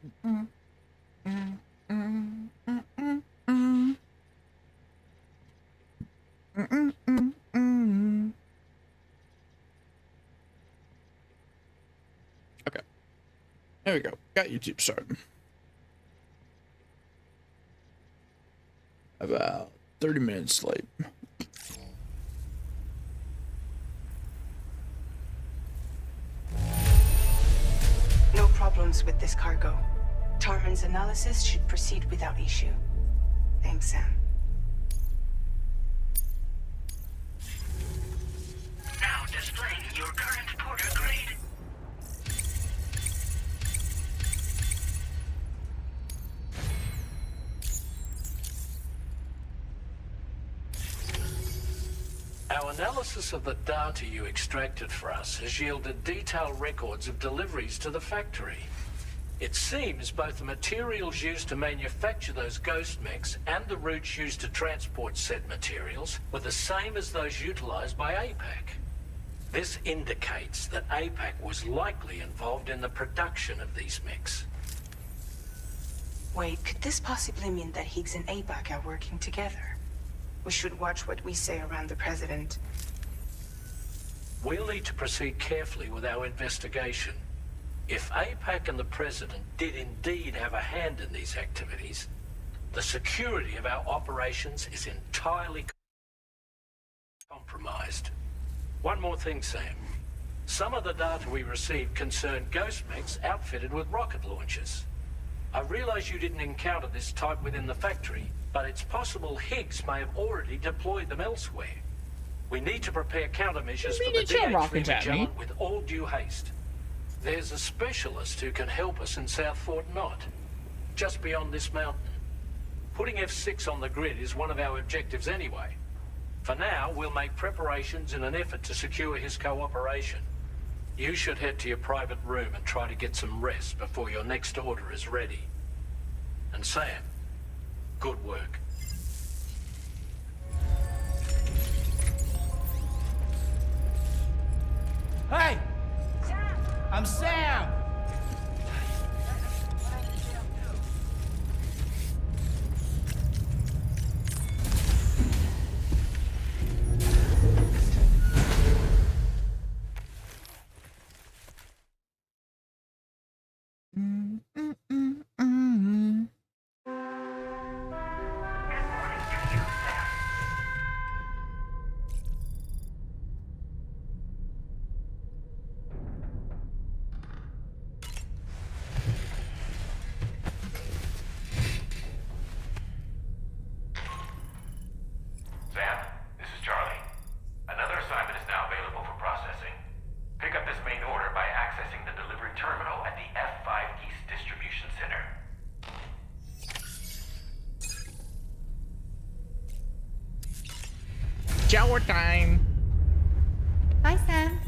Okay. There we go. Got YouTube started. About 30 minutes late. No problems with this cargo. Tarman's analysis should proceed without issue. Thanks, Sam. Now displaying your current porter grade. Our analysis of the data you extracted for us has yielded detailed records of deliveries to the factory. It seems both the materials used to manufacture those ghost mechs and the routes used to transport said materials were the same as those utilized by APAC. This indicates that APAC was likely involved in the production of these mechs. Wait, could this possibly mean that Higgs and APAC are working together? We should watch what we say around the President. We'll need to proceed carefully with our investigation. If APAC and the President did indeed have a hand in these activities, the security of our operations is entirely compromised. One more thing, Sam. Some of the data we received concerned ghost mechs outfitted with rocket launchers. I realize you didn't encounter this type within the factory, but it's possible Higgs may have already deployed them elsewhere. We need to prepare countermeasures for the DH3 Magellan with all due haste. There's a specialist who can help us in South Fort Knott, just beyond this mountain. Putting F6 on the grid is one of our objectives anyway. For now, we'll make preparations in an effort to secure his cooperation. You should head to your private room and try to get some rest before your next order is ready. And Sam, good work. Hey! I'm Sam! Shower time. Bye, Sam.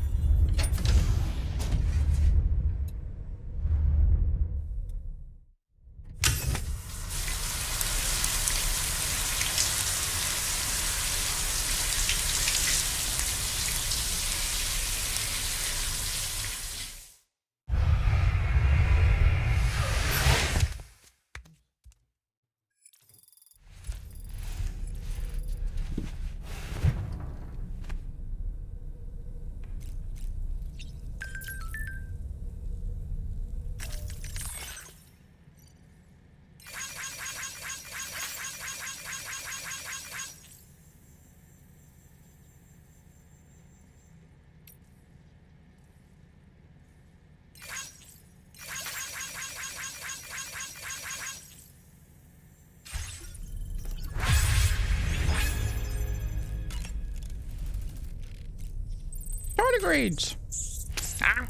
Tardigrades. Ah.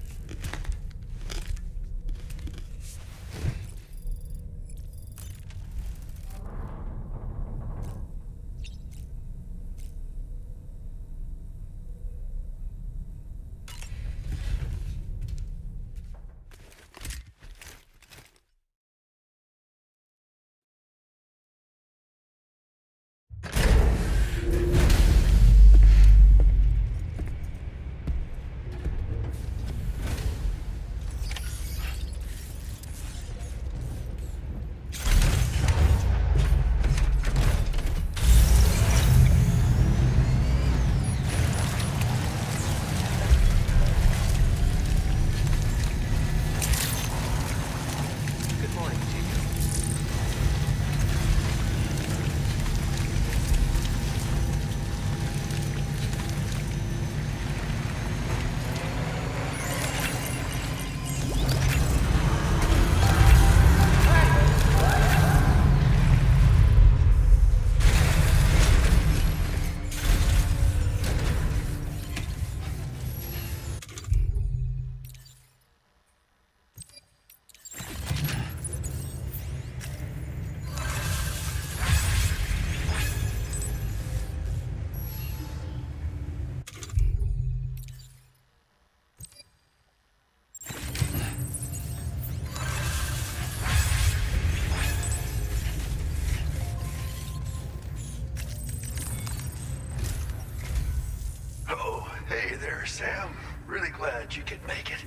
Sam. Really glad you could make it.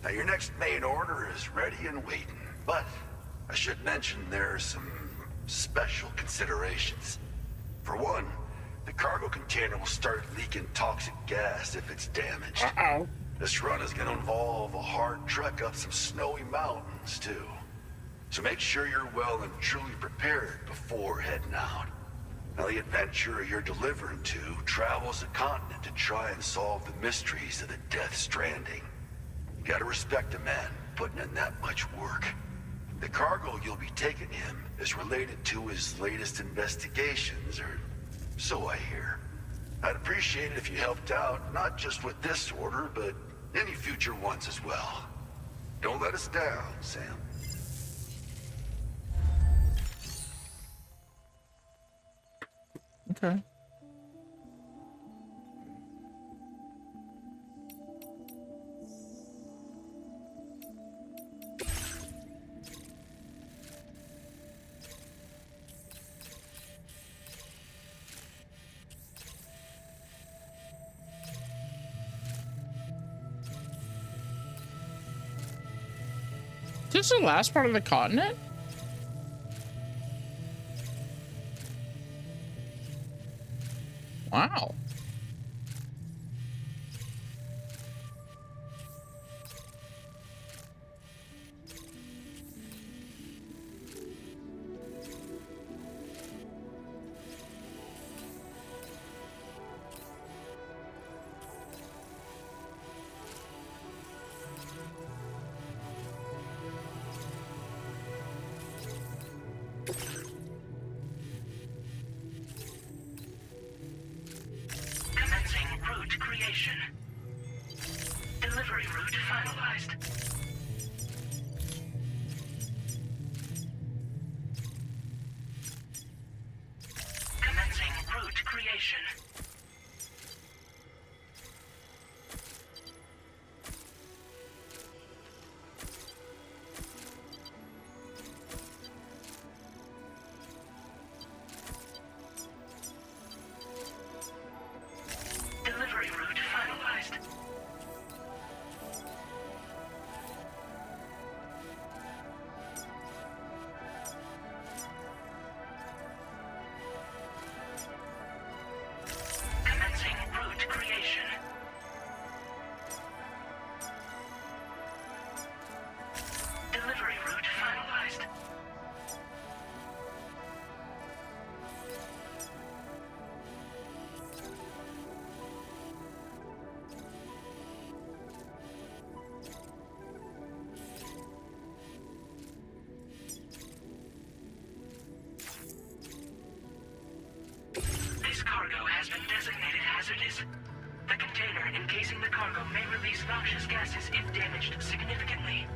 Now, your next main order is ready and waiting. But I should mention there are some special considerations. For one, the cargo container will start leaking toxic gas if it's damaged. Uh-oh. This run is going to involve a hard trek up some snowy mountains, too. So make sure you're well and truly prepared before heading out. Now, the adventurer you're delivering to travels the continent to try and solve the mysteries of the Death Stranding. You gotta respect a man putting in that much work. The cargo you'll be taking him is related to his latest investigations, or so I hear. I'd appreciate it if you helped out, not just with this order, but any future ones as well. Don't let us down, Sam. Okay. This is the last part of the continent? Wow. Commencing route creation. Delivery route finalized. Commencing route creation. Delivery route finalized. Commencing route creation. Delivery route finalized. This cargo has been designated hazardous. The container encasing the cargo may release noxious gases if damaged significantly.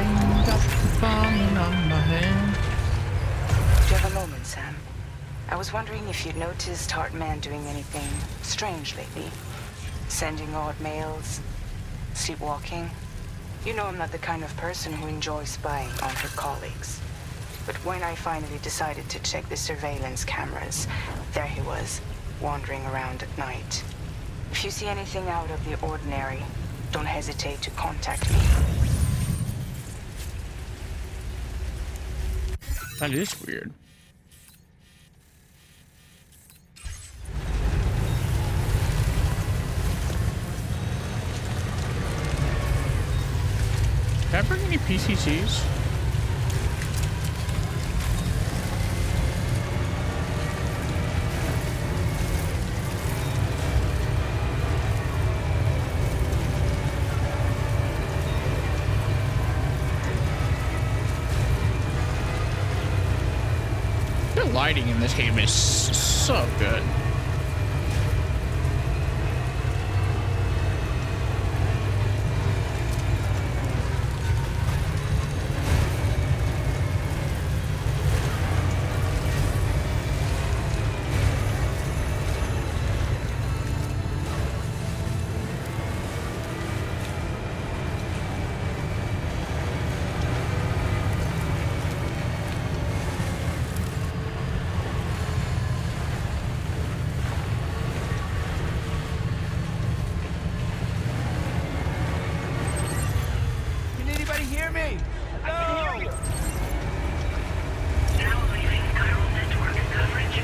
rain got falling on my head. Do you have a moment, Sam? I was wondering if you'd noticed Hartman doing anything strange lately. Sending odd mails, sleepwalking. You know I'm not the kind of person who enjoys spying on her colleagues. But when I finally decided to check the surveillance cameras, there he was, wandering around at night. If you see anything out of the ordinary, don't hesitate to contact me. That is weird. Can I bring any PCCs? The lighting in this game is so good. Can anybody hear me? Hello? Now leaving chiral network coverage.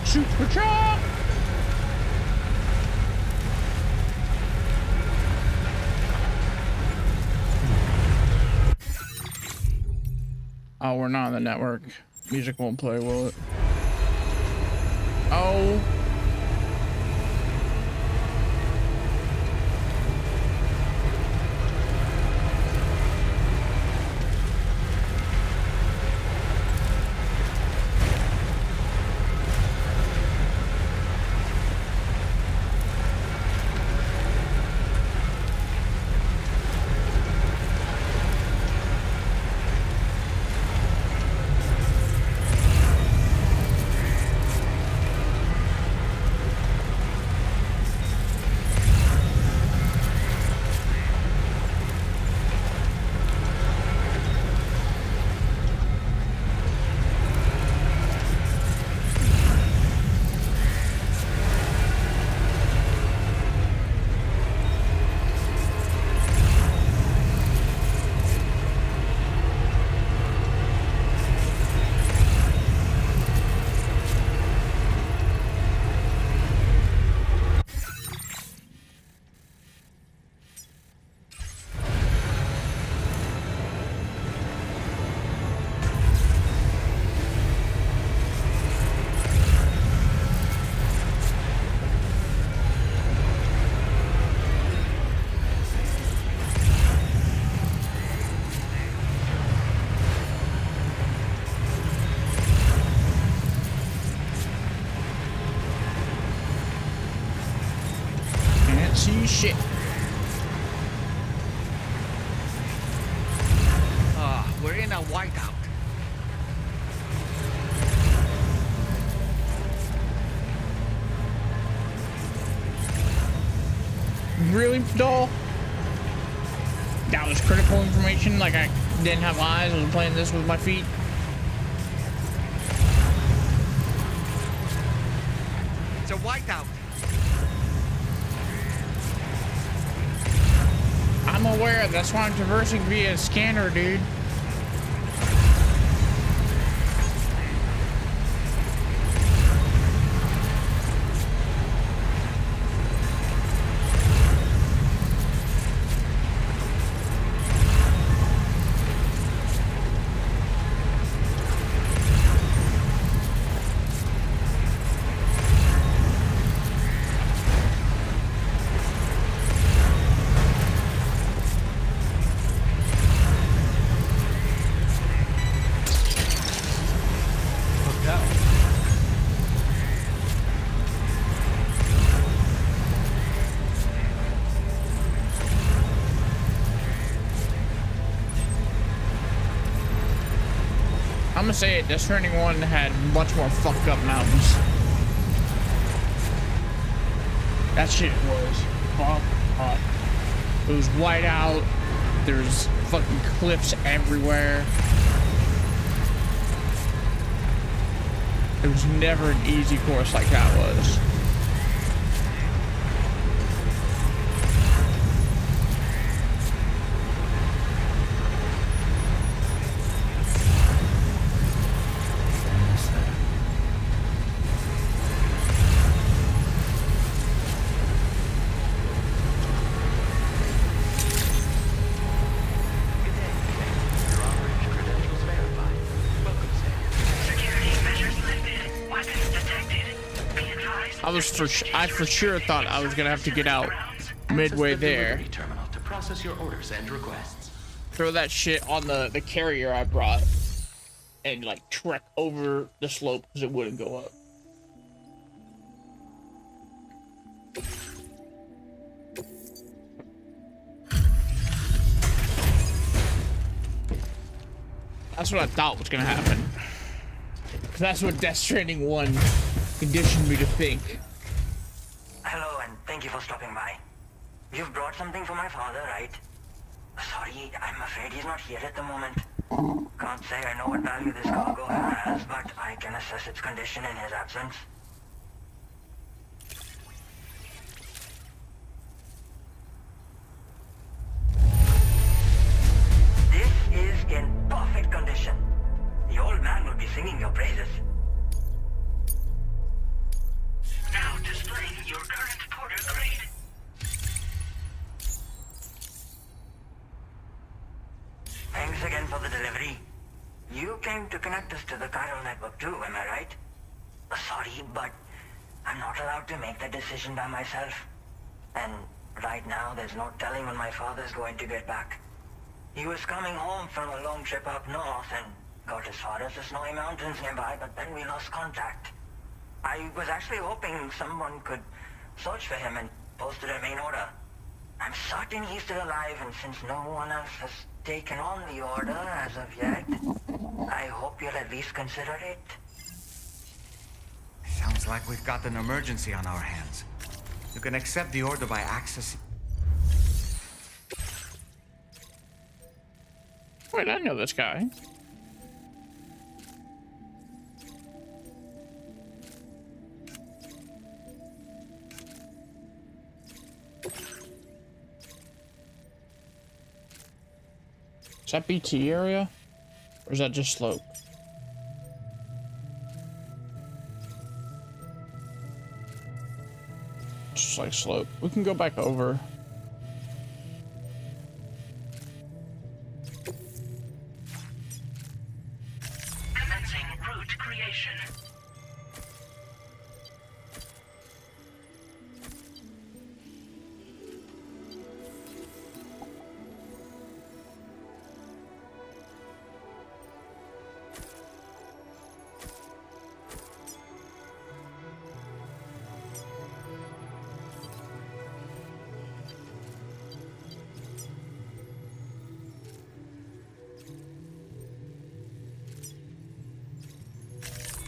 Super truck! Oh, we're not on the network. Music won't play, will it? Oh. See shit. We're in a whiteout. Really, doll? That was critical information. Like I didn't have eyes. I was playing this with my feet. It's a whiteout. I'm aware. That's why I'm traversing via scanner, dude. gonna say it, Death Stranding 1 had much more fucked up mountains. That shit was fucked up. It was white out. There's fucking cliffs everywhere. It was never an easy course like that was. I for sure thought I was gonna have to get out midway there. Terminal to process your orders and requests. Throw that shit on the carrier I brought and like trek over the slope because it wouldn't go up. That's what I thought was gonna happen. That's what Death Stranding 1 conditioned me to think. Hello, and thank you for stopping by. You've brought something for my father, right? Sorry, I'm afraid he's not here at the moment. Can't say I know what value this cargo has, but I can assess its condition in his absence. This is in perfect condition. The old man will be singing your praises. Now displaying your current porter grade. Thanks again for the delivery. You came to connect us to the chiral network too, am I right? Sorry, but I'm not allowed to make that decision by myself. And right now, there's no telling when my father's going to get back. He was coming home from a long trip up north and got as far as the snowy mountains nearby, but then we lost contact. I was actually hoping someone could search for him and post a remain order. I'm certain he's still alive, and since no one else has taken on the order as of yet, I hope you'll at least consider it. Sounds like we've got an emergency on our hands. You can accept the order by accessing... Wait, I know this guy. Is that BT area? Or is that just slope? Just like slope. We can go back over. Commencing route creation.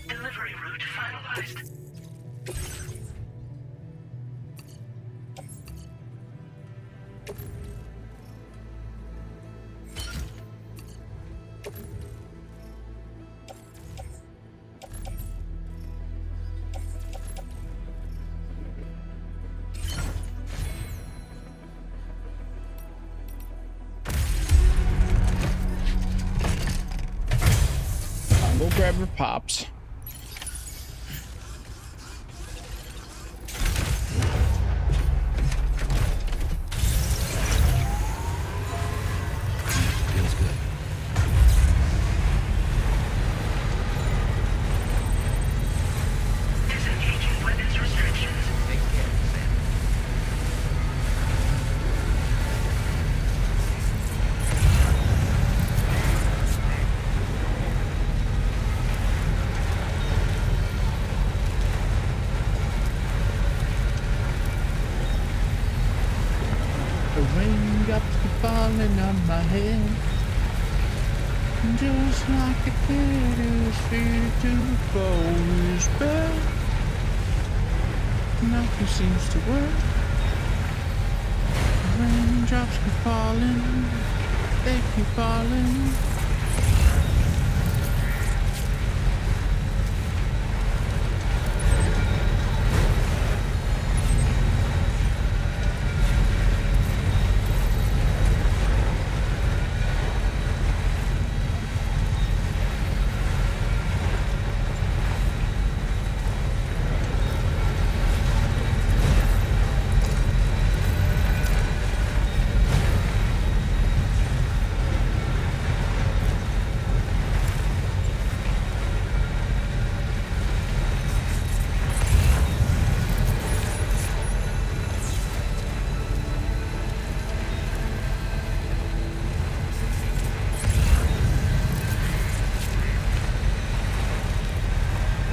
Delivery route finalized. We'll grab your pops. Feels good. Disengaging weapons restrictions. Take care, Sam. The raindrops keep falling on my head. Just like a kid who's faded to the bowler's bed. Nothing seems to work. Raindrops keep falling. They keep falling.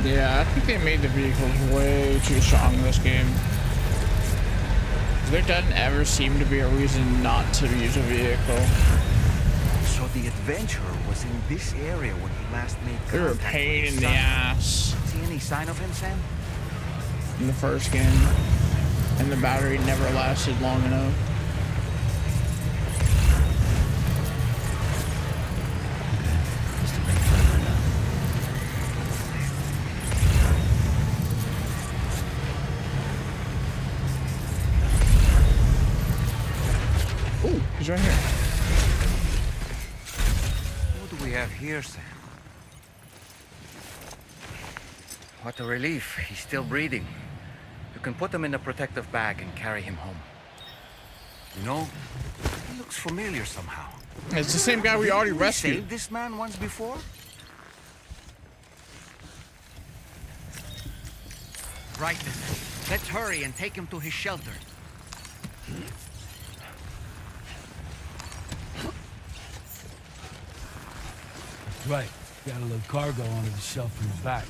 Yeah, I think they made the vehicles way too strong in this game. There doesn't ever seem to be a reason not to use a vehicle. So the adventurer was in this area when he last made contact. They're a pain in the ass. See any sign of him, Sam? In the first game. And the battery never lasted long enough. Ooh, he's right here. What do we have here, Sam? What a relief. He's still breathing. You can put him in a protective bag and carry him home. You know, he looks familiar somehow. It's the same guy we already rescued. Saved this man once before? Right then. Let's hurry and take him to his shelter. Right. Got a little cargo under the shelf in the back.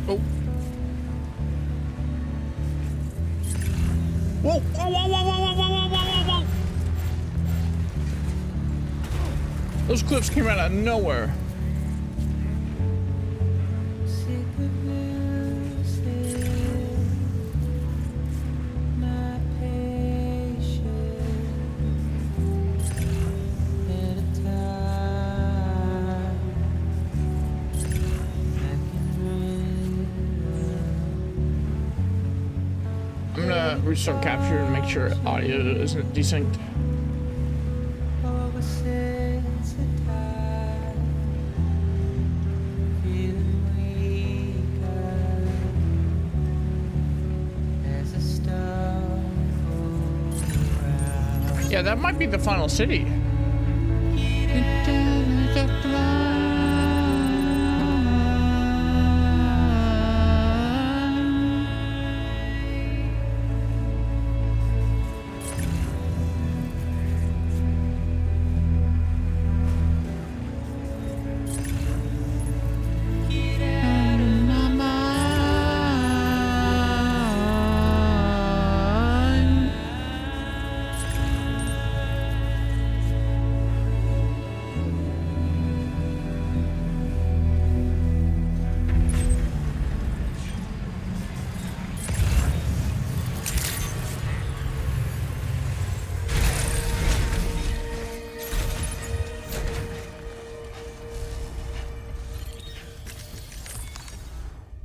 Oh. Whoa, whoa, whoa, whoa, whoa, whoa, whoa, whoa, whoa, whoa. Those clips came out of nowhere. I'm gonna restart capture and make sure audio isn't desynced. Yeah, that might be the final city.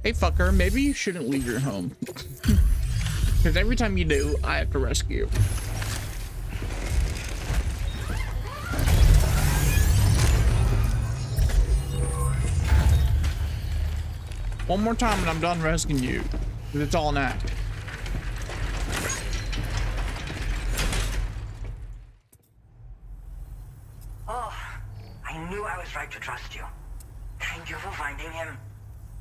Hey, fucker, maybe you shouldn't leave your home. Because every time you do, I have to rescue you. One more time and I'm done rescuing you. Because it's all an act. Oh, I knew I was right to trust you. Thank you for finding him.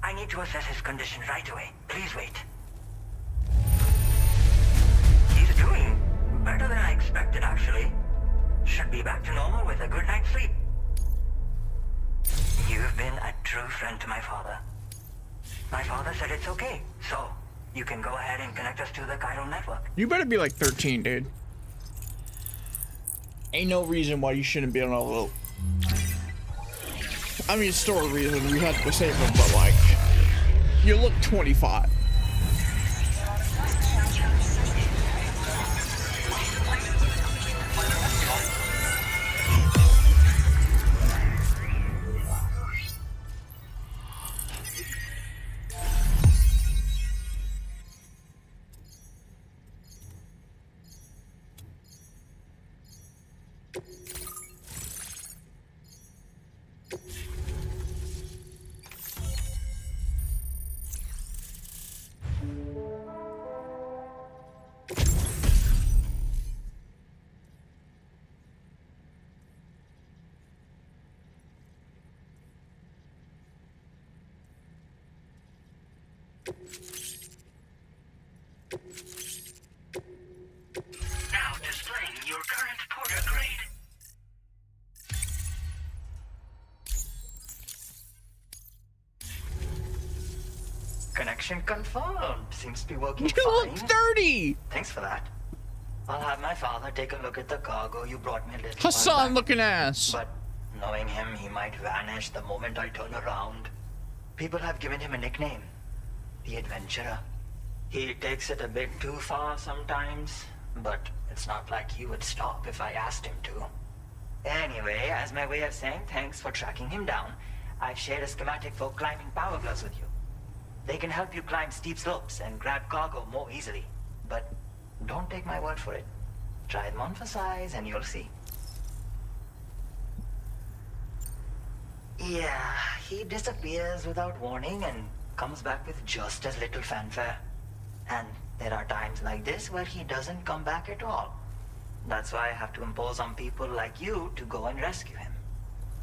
I need to assess his condition right away. Please wait. He's doing better than I expected, actually. Should be back to normal with a good night's sleep. You've been a true friend to my father. My father said it's okay, so you can go ahead and connect us to the chiral network. You better be like 13, dude. Ain't no reason why you shouldn't be on a little. I mean, story reason we had to save him, but like, you look 25. Now displaying your current porter grade. Connection confirmed. Seems to be working You fine. look 30! Thanks for that. I'll have my father take a look at the cargo you brought me a little Hassan while back. looking ass. But knowing him, he might vanish the moment I turn around. People have given him a nickname. The Adventurer. He takes it a bit too far sometimes, but it's not like he would stop if I asked him to. Anyway, as my way of saying thanks for tracking him down, I've shared a schematic for climbing power gloves with you. They can help you climb steep slopes and grab cargo more easily. But don't take my word for it. Try them on for size and you'll see. Yeah, he disappears without warning and comes back with just as little fanfare. And there are times like this where he doesn't come back at all. That's why I have to impose on people like you to go and rescue him.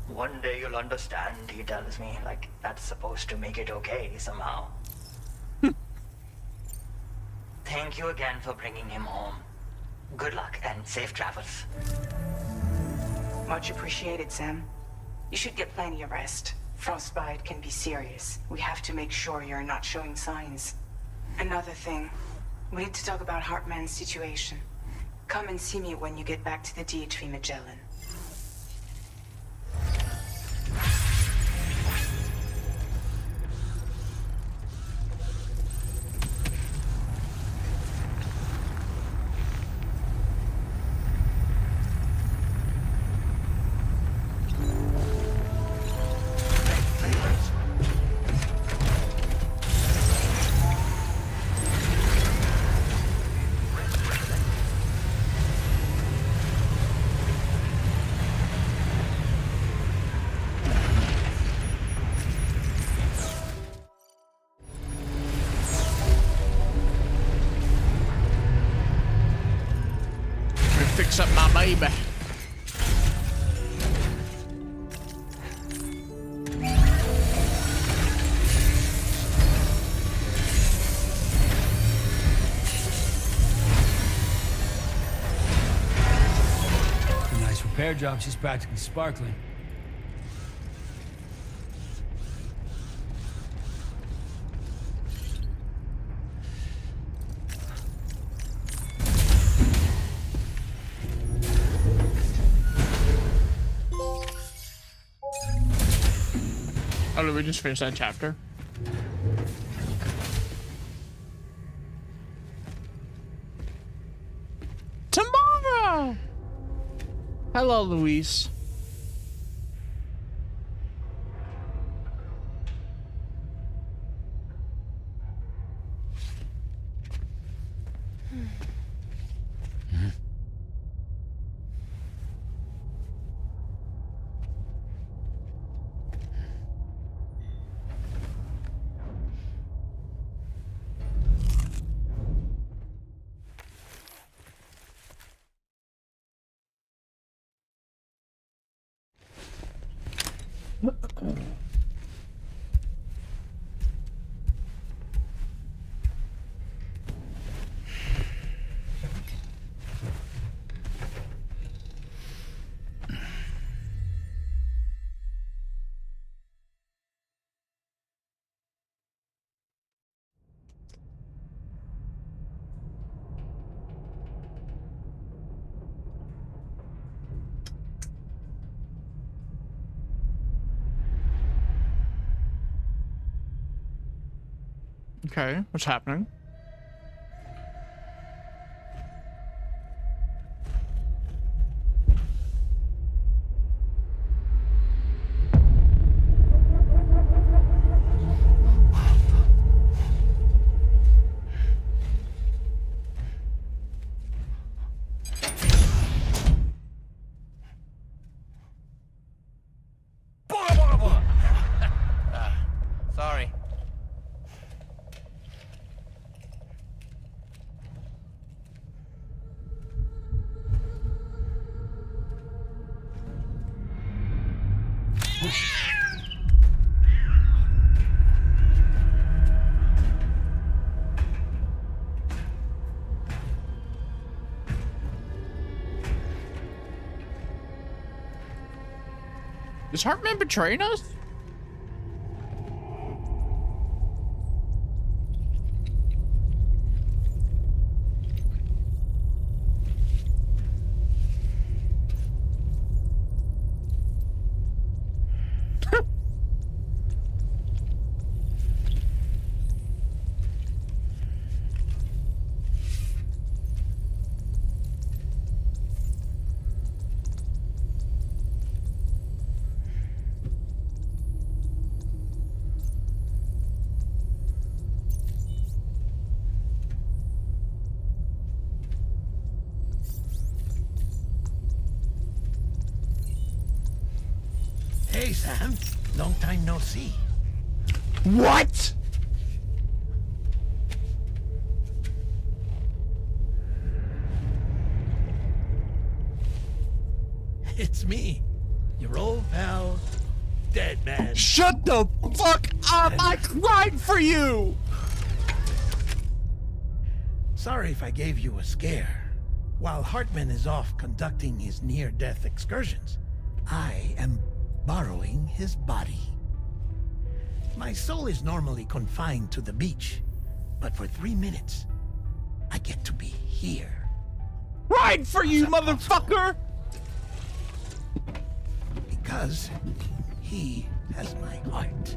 One day you'll understand, he tells me, like that's supposed to make it okay somehow. Thank you again for bringing him home. Good luck and safe travels. Much appreciated, Sam. You should get plenty of rest. Frostbite can be serious. We have to make sure you're not showing signs. Another thing, we need to talk about Hartman's situation. Come and see me when you get back to the DHV Magellan. Fix up my baby. A nice repair job. She's practically sparkling. Oh, did we just finish that chapter? Tomorrow! Hello, Luis. Okay, what's happening? Sorry. Is Hartman betraying us? Hey, Sam. Long time no see. What? It's me, your old pal, Dead Man. Shut the fuck up! I cried for you! Sorry if I gave you a scare. While Hartman is off conducting his near-death excursions, I am borrowing his body. My soul is normally confined to the beach, but for 3 minutes, I get to be here. Ride for you, motherfucker! Because he has my heart.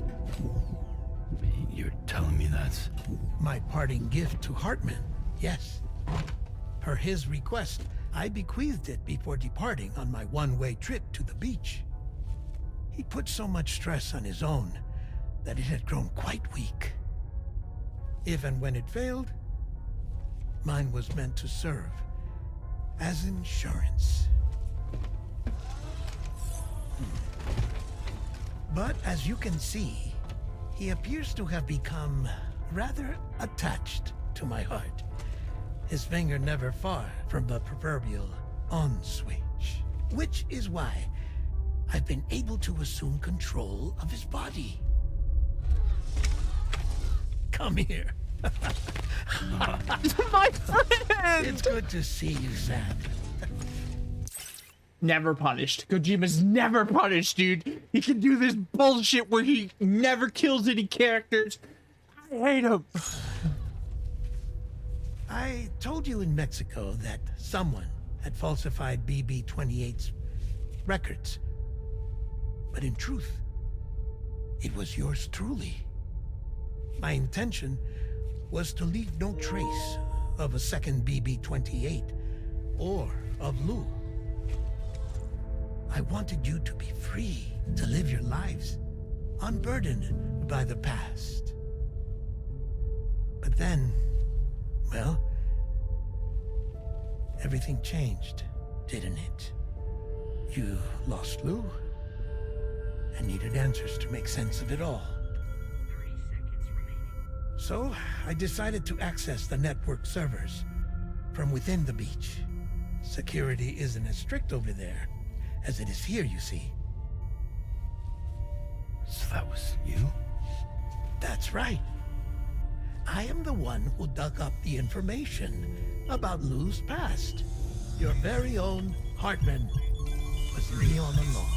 You're telling me that's... My parting gift to Hartman, yes. Per his request, I bequeathed it before departing on my one-way trip to the beach. He put so much stress on his own that it had grown quite weak. If and when it failed, mine was meant to serve as insurance. But as you can see, he appears to have become rather attached to my heart. His finger never far from the proverbial on switch, which is why I've been able to assume control of his body. Come here. My friend! It's good to see you, Sam. Never punished. Kojima's never punished, dude. He can do this bullshit where he never kills any characters. I hate him. I told you in Mexico that someone had falsified BB-28's records. But in truth, it was yours truly. My intention was to leave no trace of a second BB-28 or of Lou. I wanted you to be free to live your lives, unburdened by the past. But then, well, everything changed, didn't it? You lost Lou and needed answers to make sense of it all. 30 seconds remaining. So, I decided to access the network servers from within the beach. Security isn't as strict over there as it is here, you see. that was you. That's right. I am the one who dug up the information about Lou's past. Your very own Hartman was me all along.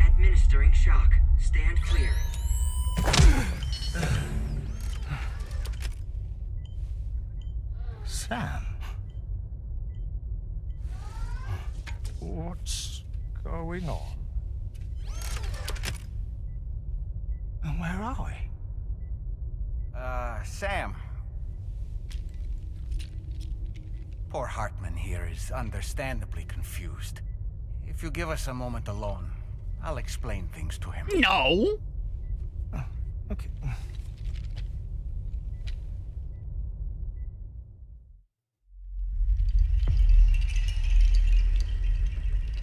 Administering shock. Stand clear. Sam. What's going on? And where are we? Sam. Poor Hartman here is understandably confused. If you give us a moment alone, I'll explain things to him. No. Okay.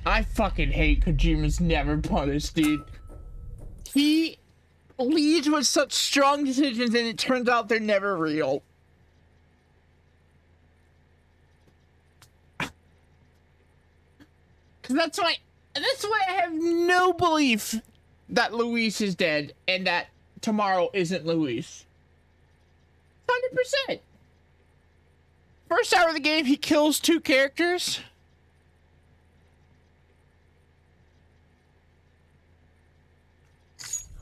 I fucking hate Kojima's never punished, dude. He leads with such strong decisions and it turns out they're never real. Cause that's why I have no belief that Luis is dead and that tomorrow isn't Luis. 100%. First hour of the game, he kills 2 characters.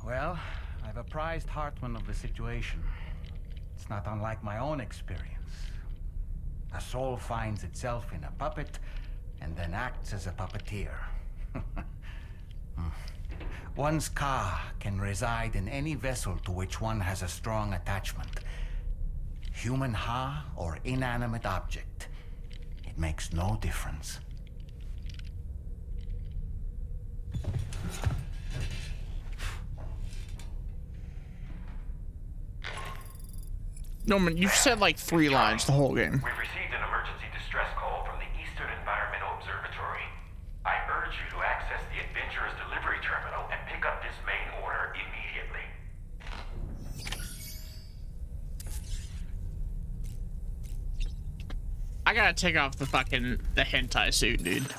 Well, I've apprised Hartman of the situation. It's not unlike my own experience. A soul finds itself in a puppet and then acts as a puppeteer. One's ka can reside in any vessel to which one has a strong attachment. Human ha or inanimate object. It makes no difference. Norman, you've said like 3 lines the whole game. We've received an emergency distress call from the Eastern Environmental Observatory. I urge you to access the Adventurer's delivery terminal and pick up this main order immediately. I gotta take off the hentai suit, dude.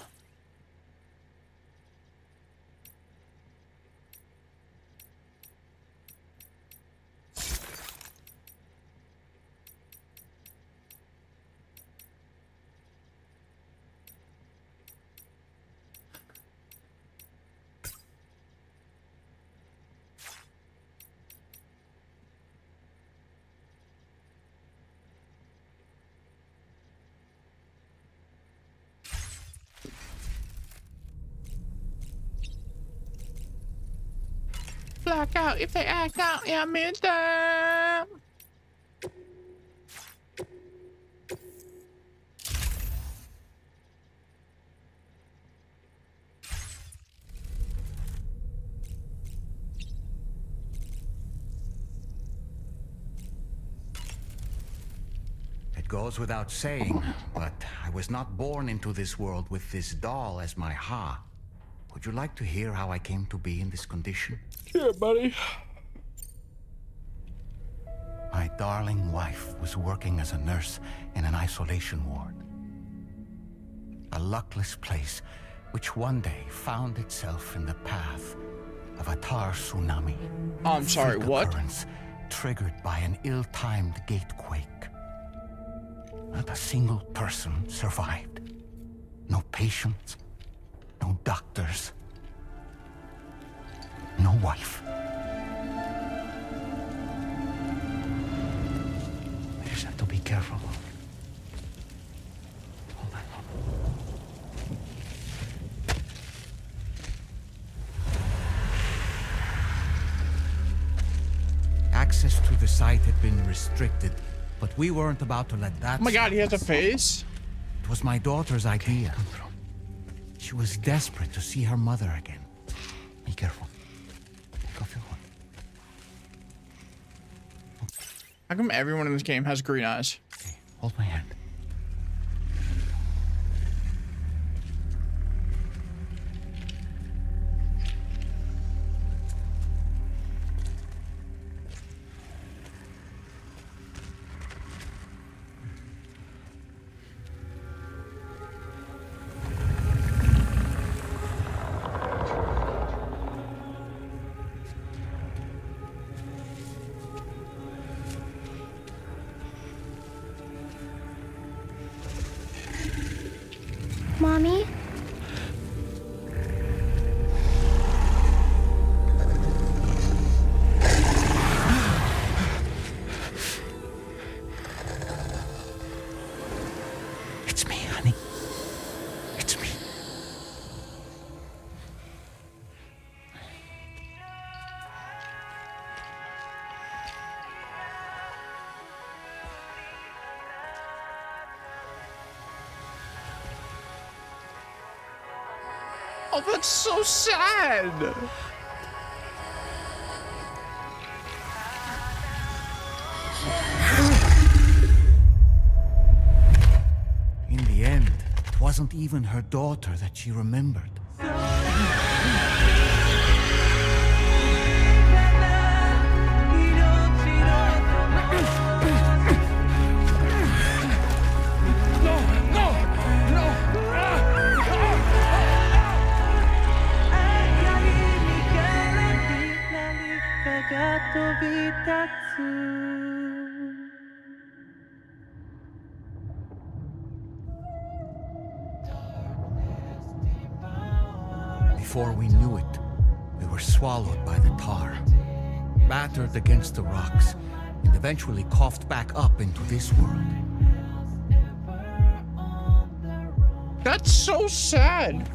Black out if they act out, yeah, mister. It goes without saying, but I was not born into this world with this doll as my ha. Would you like to hear how I came to be in this condition? Yeah, buddy. My darling wife was working as a nurse in an isolation ward. A luckless place which one day found itself in the path of a tar tsunami. I'm sorry, Freak what? occurrence triggered by an ill-timed gatequake. Not a single person survived. No patients, no doctors, no wife. We just have to be careful. Hold on. Access to the site had been restricted, but we weren't about to let that. Oh my god, he has a stop us. face? It was my daughter's idea. She was desperate to see her mother again. Be careful. Go feel one. How come everyone in this game has green eyes? Okay, hold my hand. Mommy? It's me, honey. It's me. Oh, that's so sad. In the end, it wasn't even her daughter that she remembered. Before we knew it, we were swallowed by the tar, battered against the rocks, and eventually coughed back up into this world. That's so sad.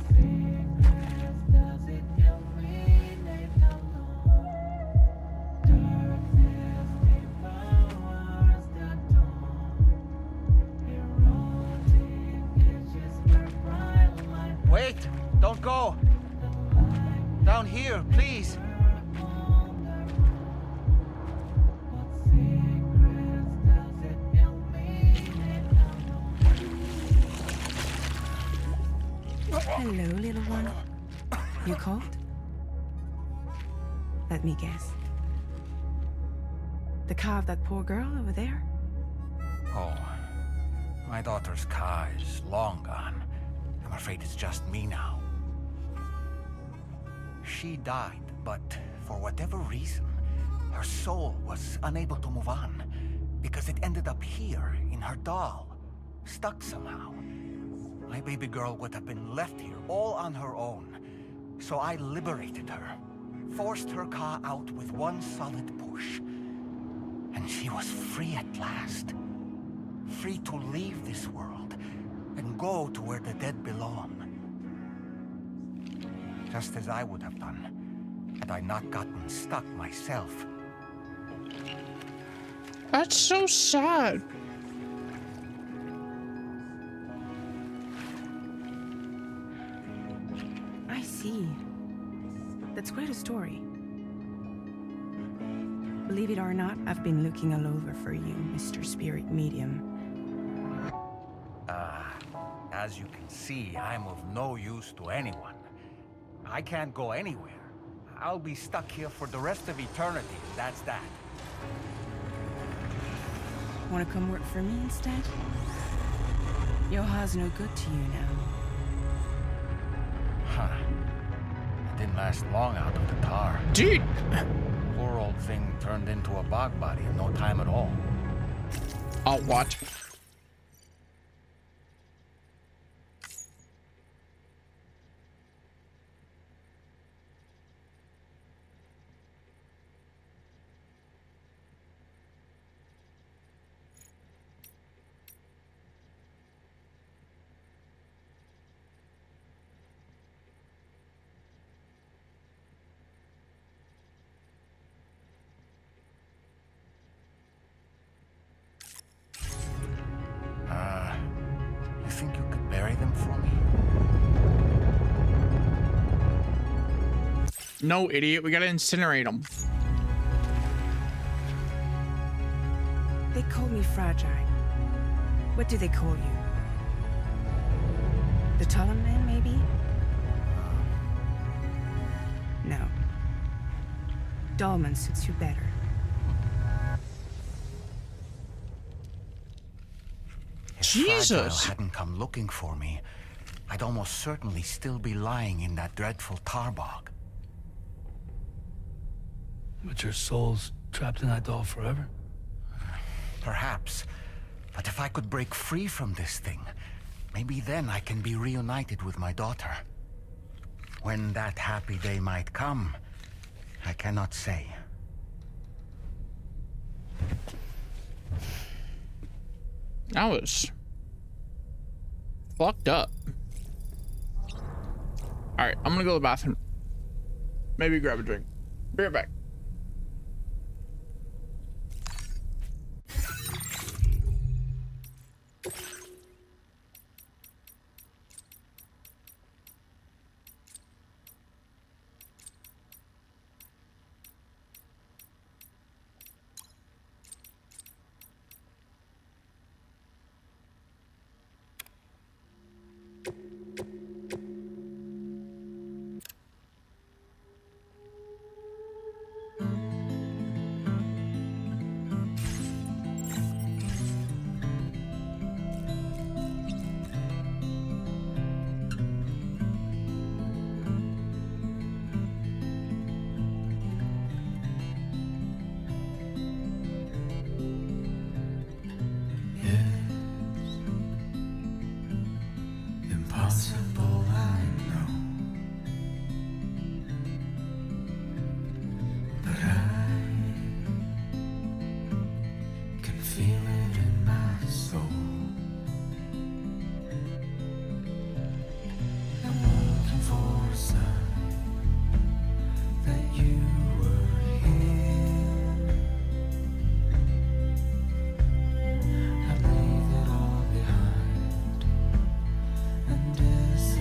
Wait! Don't go! Down here, please! Hello, little one. You cold? Let me guess. The car of that poor girl over there? Oh, my daughter's car is long gone. I'm afraid it's just me now. She died, but for whatever reason, her soul was unable to move on because it ended up here in her doll, stuck somehow. My baby girl would have been left here all on her own, so I liberated her, forced her car out with one solid push, and she was free at last. Free to leave this world and go to where the dead belong. Just as I would have done, had I not gotten stuck myself. That's so sad. I see. That's quite a story. Believe it or not, I've been looking all over for you, Mr. Spirit Medium. As you can see, I'm of no use to anyone. I can't go anywhere. I'll be stuck here for the rest of eternity, that's that. Want to come work for me instead? Yoha's no good to you now. Huh. It didn't last long out of the tar. Dude! Poor old thing turned into a bog body in no time at all. I'll watch. You think you could bury them for me? No, idiot. We gotta incinerate them. They call me fragile. What do they call you? The Talon Man, maybe? No. Dolman suits you better. If Jesus! Fragile hadn't come looking for me, I'd almost certainly still be lying in that dreadful tar bog. But your soul's trapped in that doll forever? Perhaps. But if I could break free from this thing, Maybe then I can be reunited with my daughter. When that happy day might come, I cannot say. That was fucked up. Alright, I'm gonna go to the bathroom. Maybe grab a drink. Be right back. Impossible, I know, but I can feel it in my soul. I'm looking for a sign that you were here. I leave it all behind and disappear.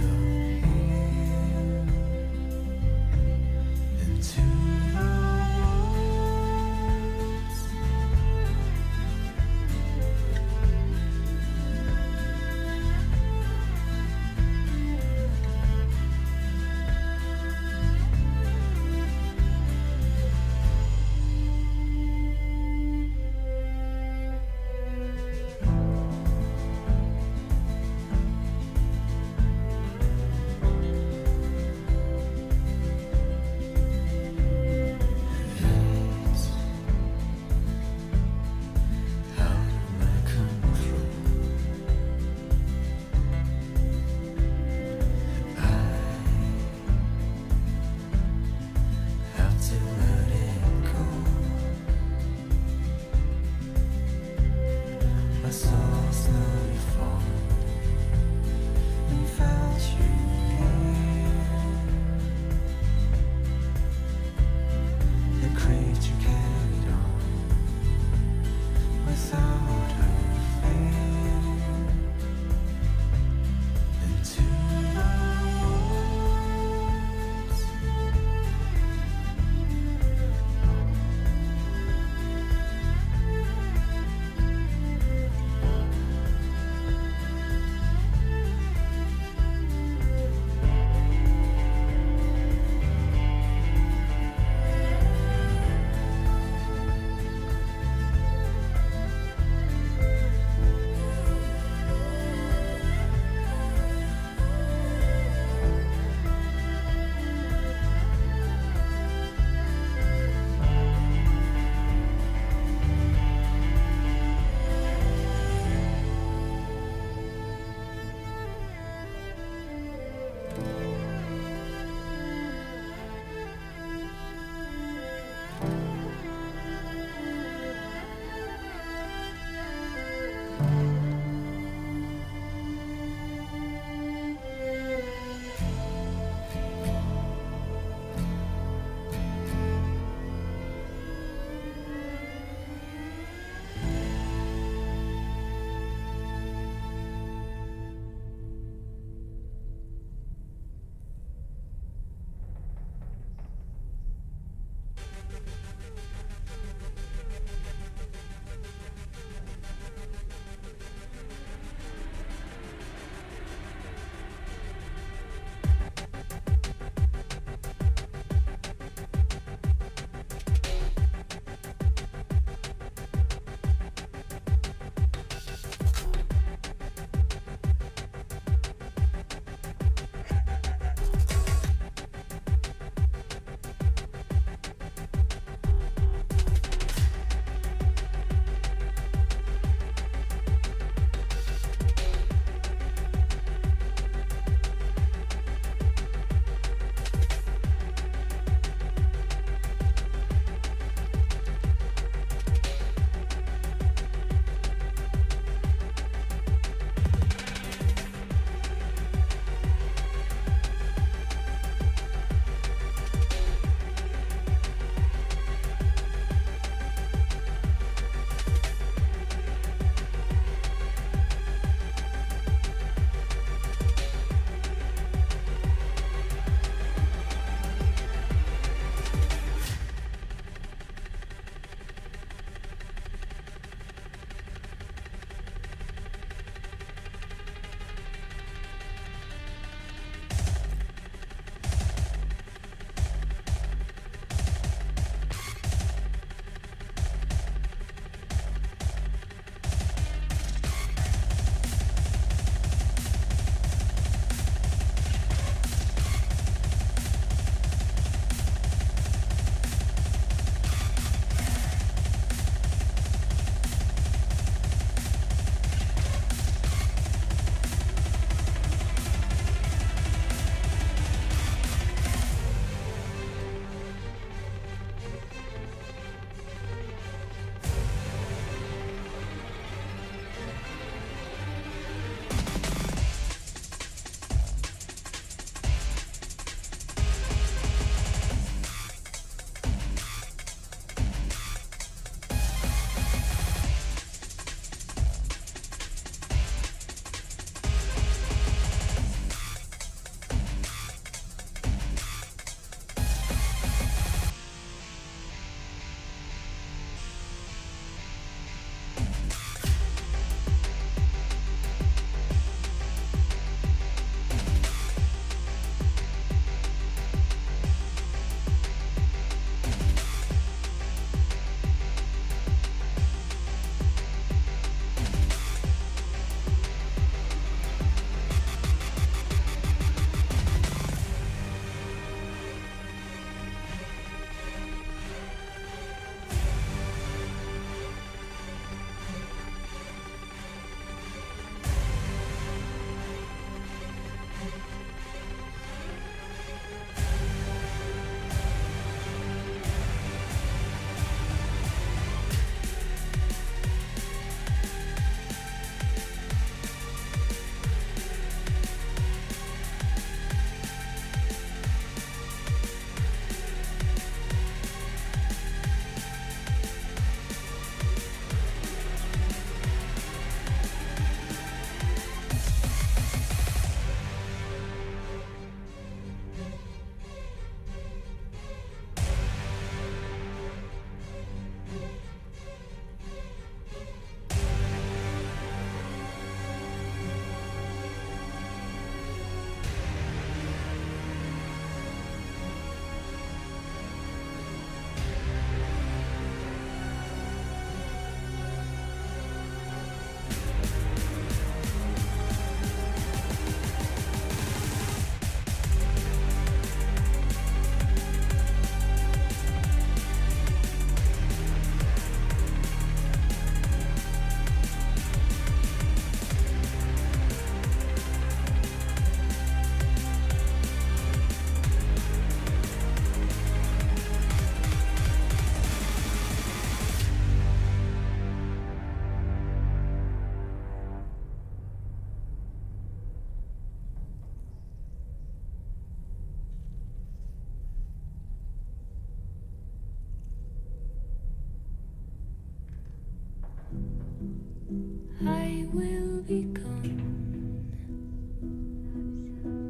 I will be gone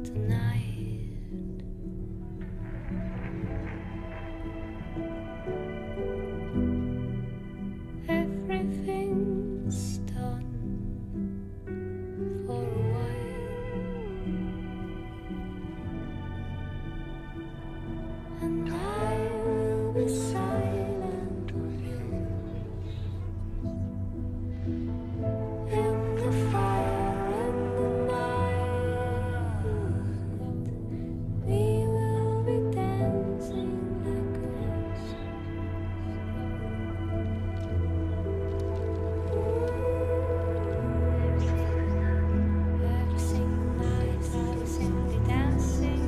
tonight. Everything's done for a while, and I will be silent with you in the fire in the night. We will be dancing like ghosts. Every single night I was simply dancing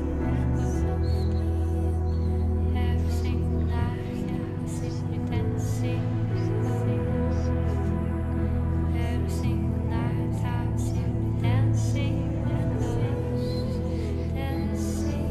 softly. Every single night I was simply dancing. Every single night I was simply dancing. Dancing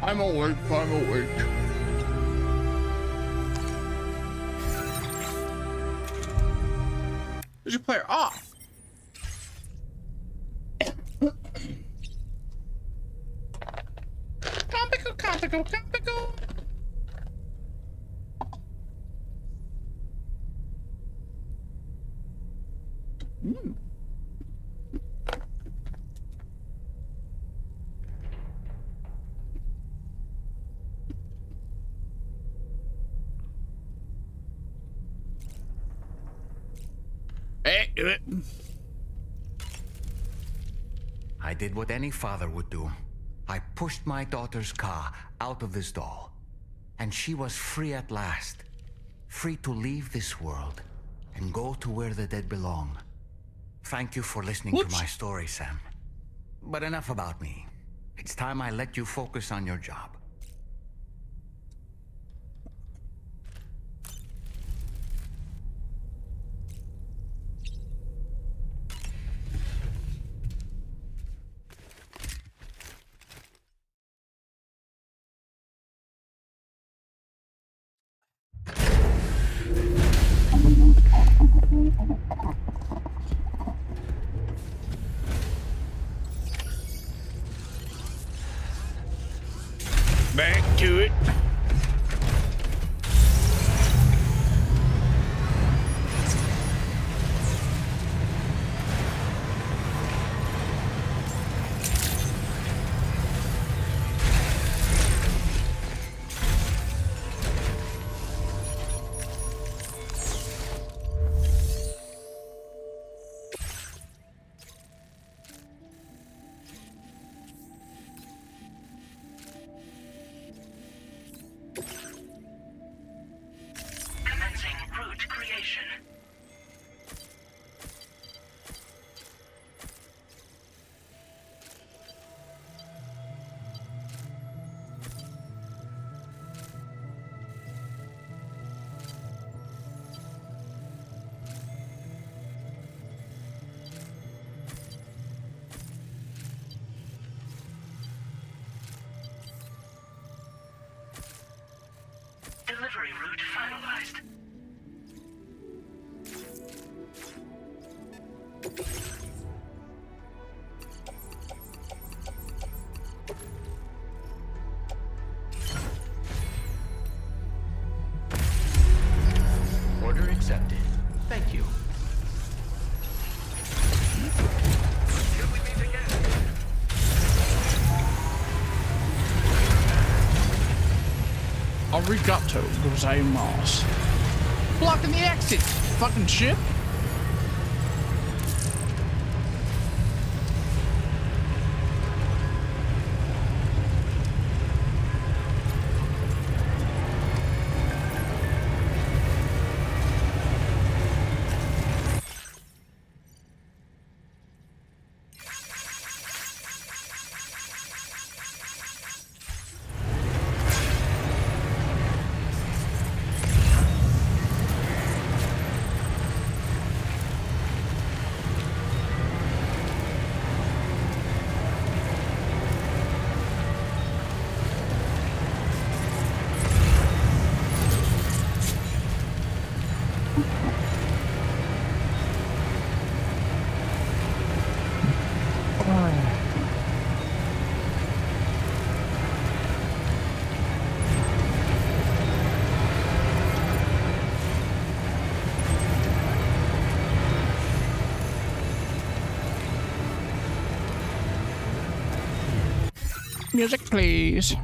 I'm awake, I'm awake. There's your player off. Compico. Hey, do it. I did what any father would do. I pushed my daughter's car out of this doll, and she was free at last. Free to leave this world and go to where the dead belong. Thank you for listening to my story, Sam. But enough about me. It's time I let you focus on your job. Back to it. Delivery route finalized. Order accepted. Thank you. Arigato gozaimasu. Blocking the exit, fucking shit. Music, please.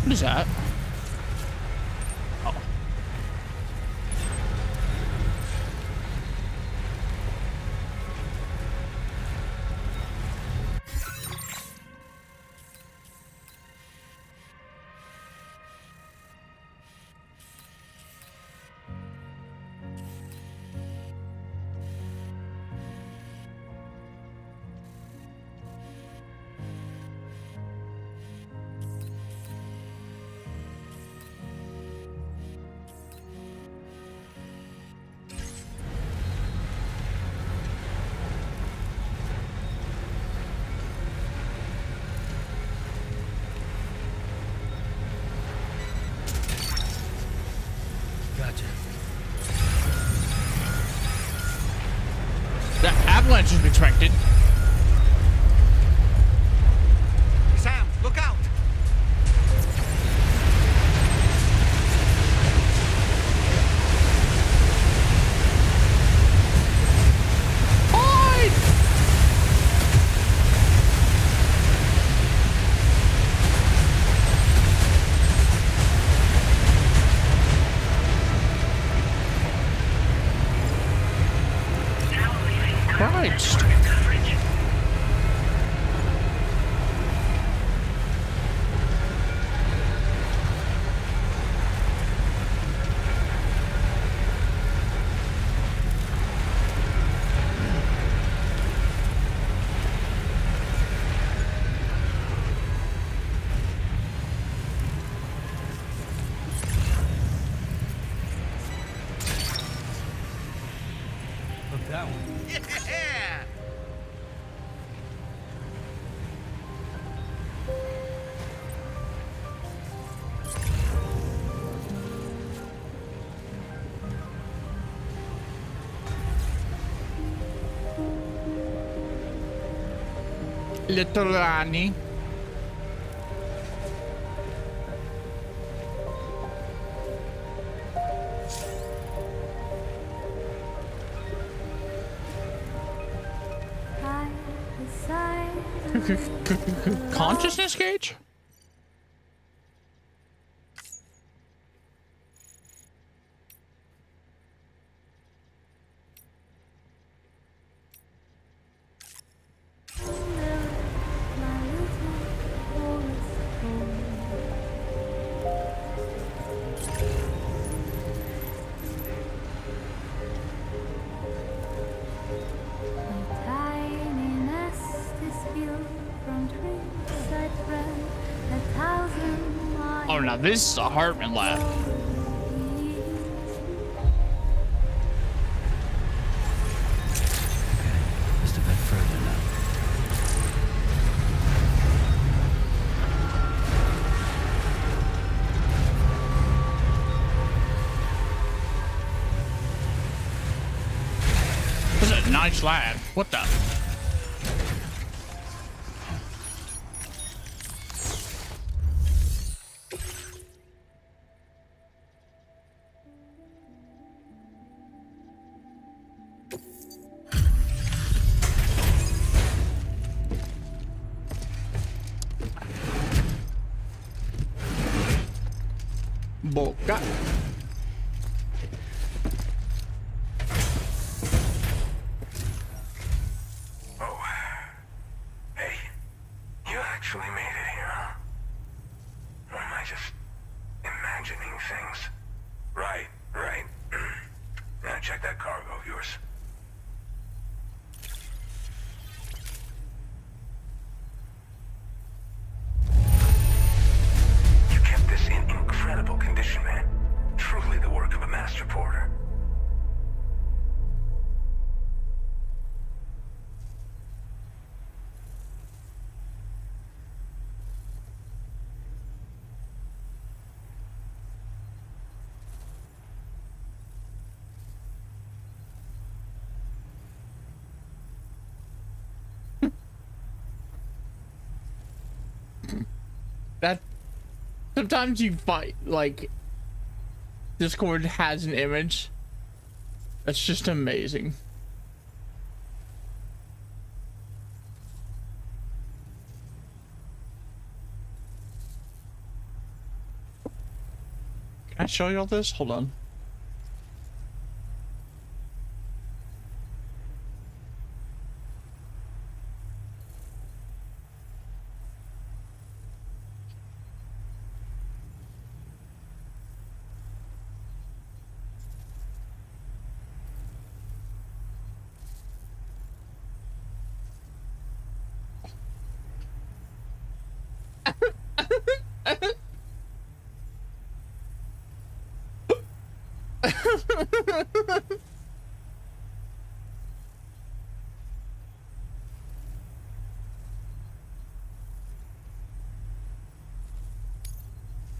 What is that? Oh. Gotcha. The avalanche is expected. Sam, look out! Christ. Little Annie. Consciousness gauge? Oh, now this is a Hartman laugh. Just a bit further now. This is a nice lad. What the? Boca. Oh. Hey. You actually made it here, huh? Or am I just imagining things? Right. Now check that cargo of yours. You kept this in incredible condition, man. Truly the work of a master porter. That sometimes you fight like Discord has an image that's just amazing. Can I show you all this? Hold on.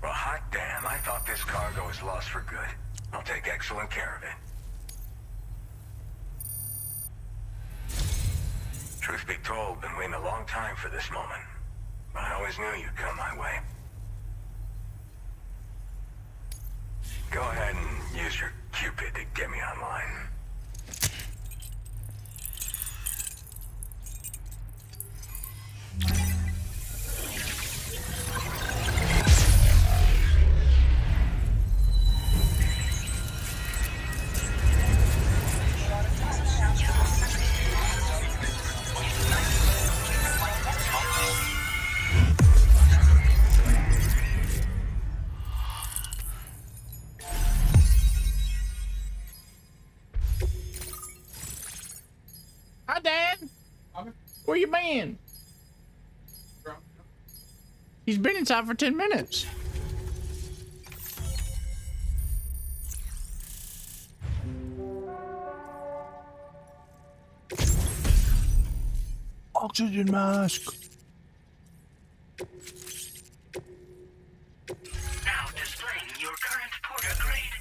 Well, hot damn, I thought this cargo was lost for good. I'll take excellent care of it. Truth be told, been waiting a long time for this moment. But I always knew you'd come my way. Go ahead and use your Cupid to get me online. Hi, Dad. Where you been? He's been inside for 10 minutes. Oxygen mask. Now displaying your current porter grade.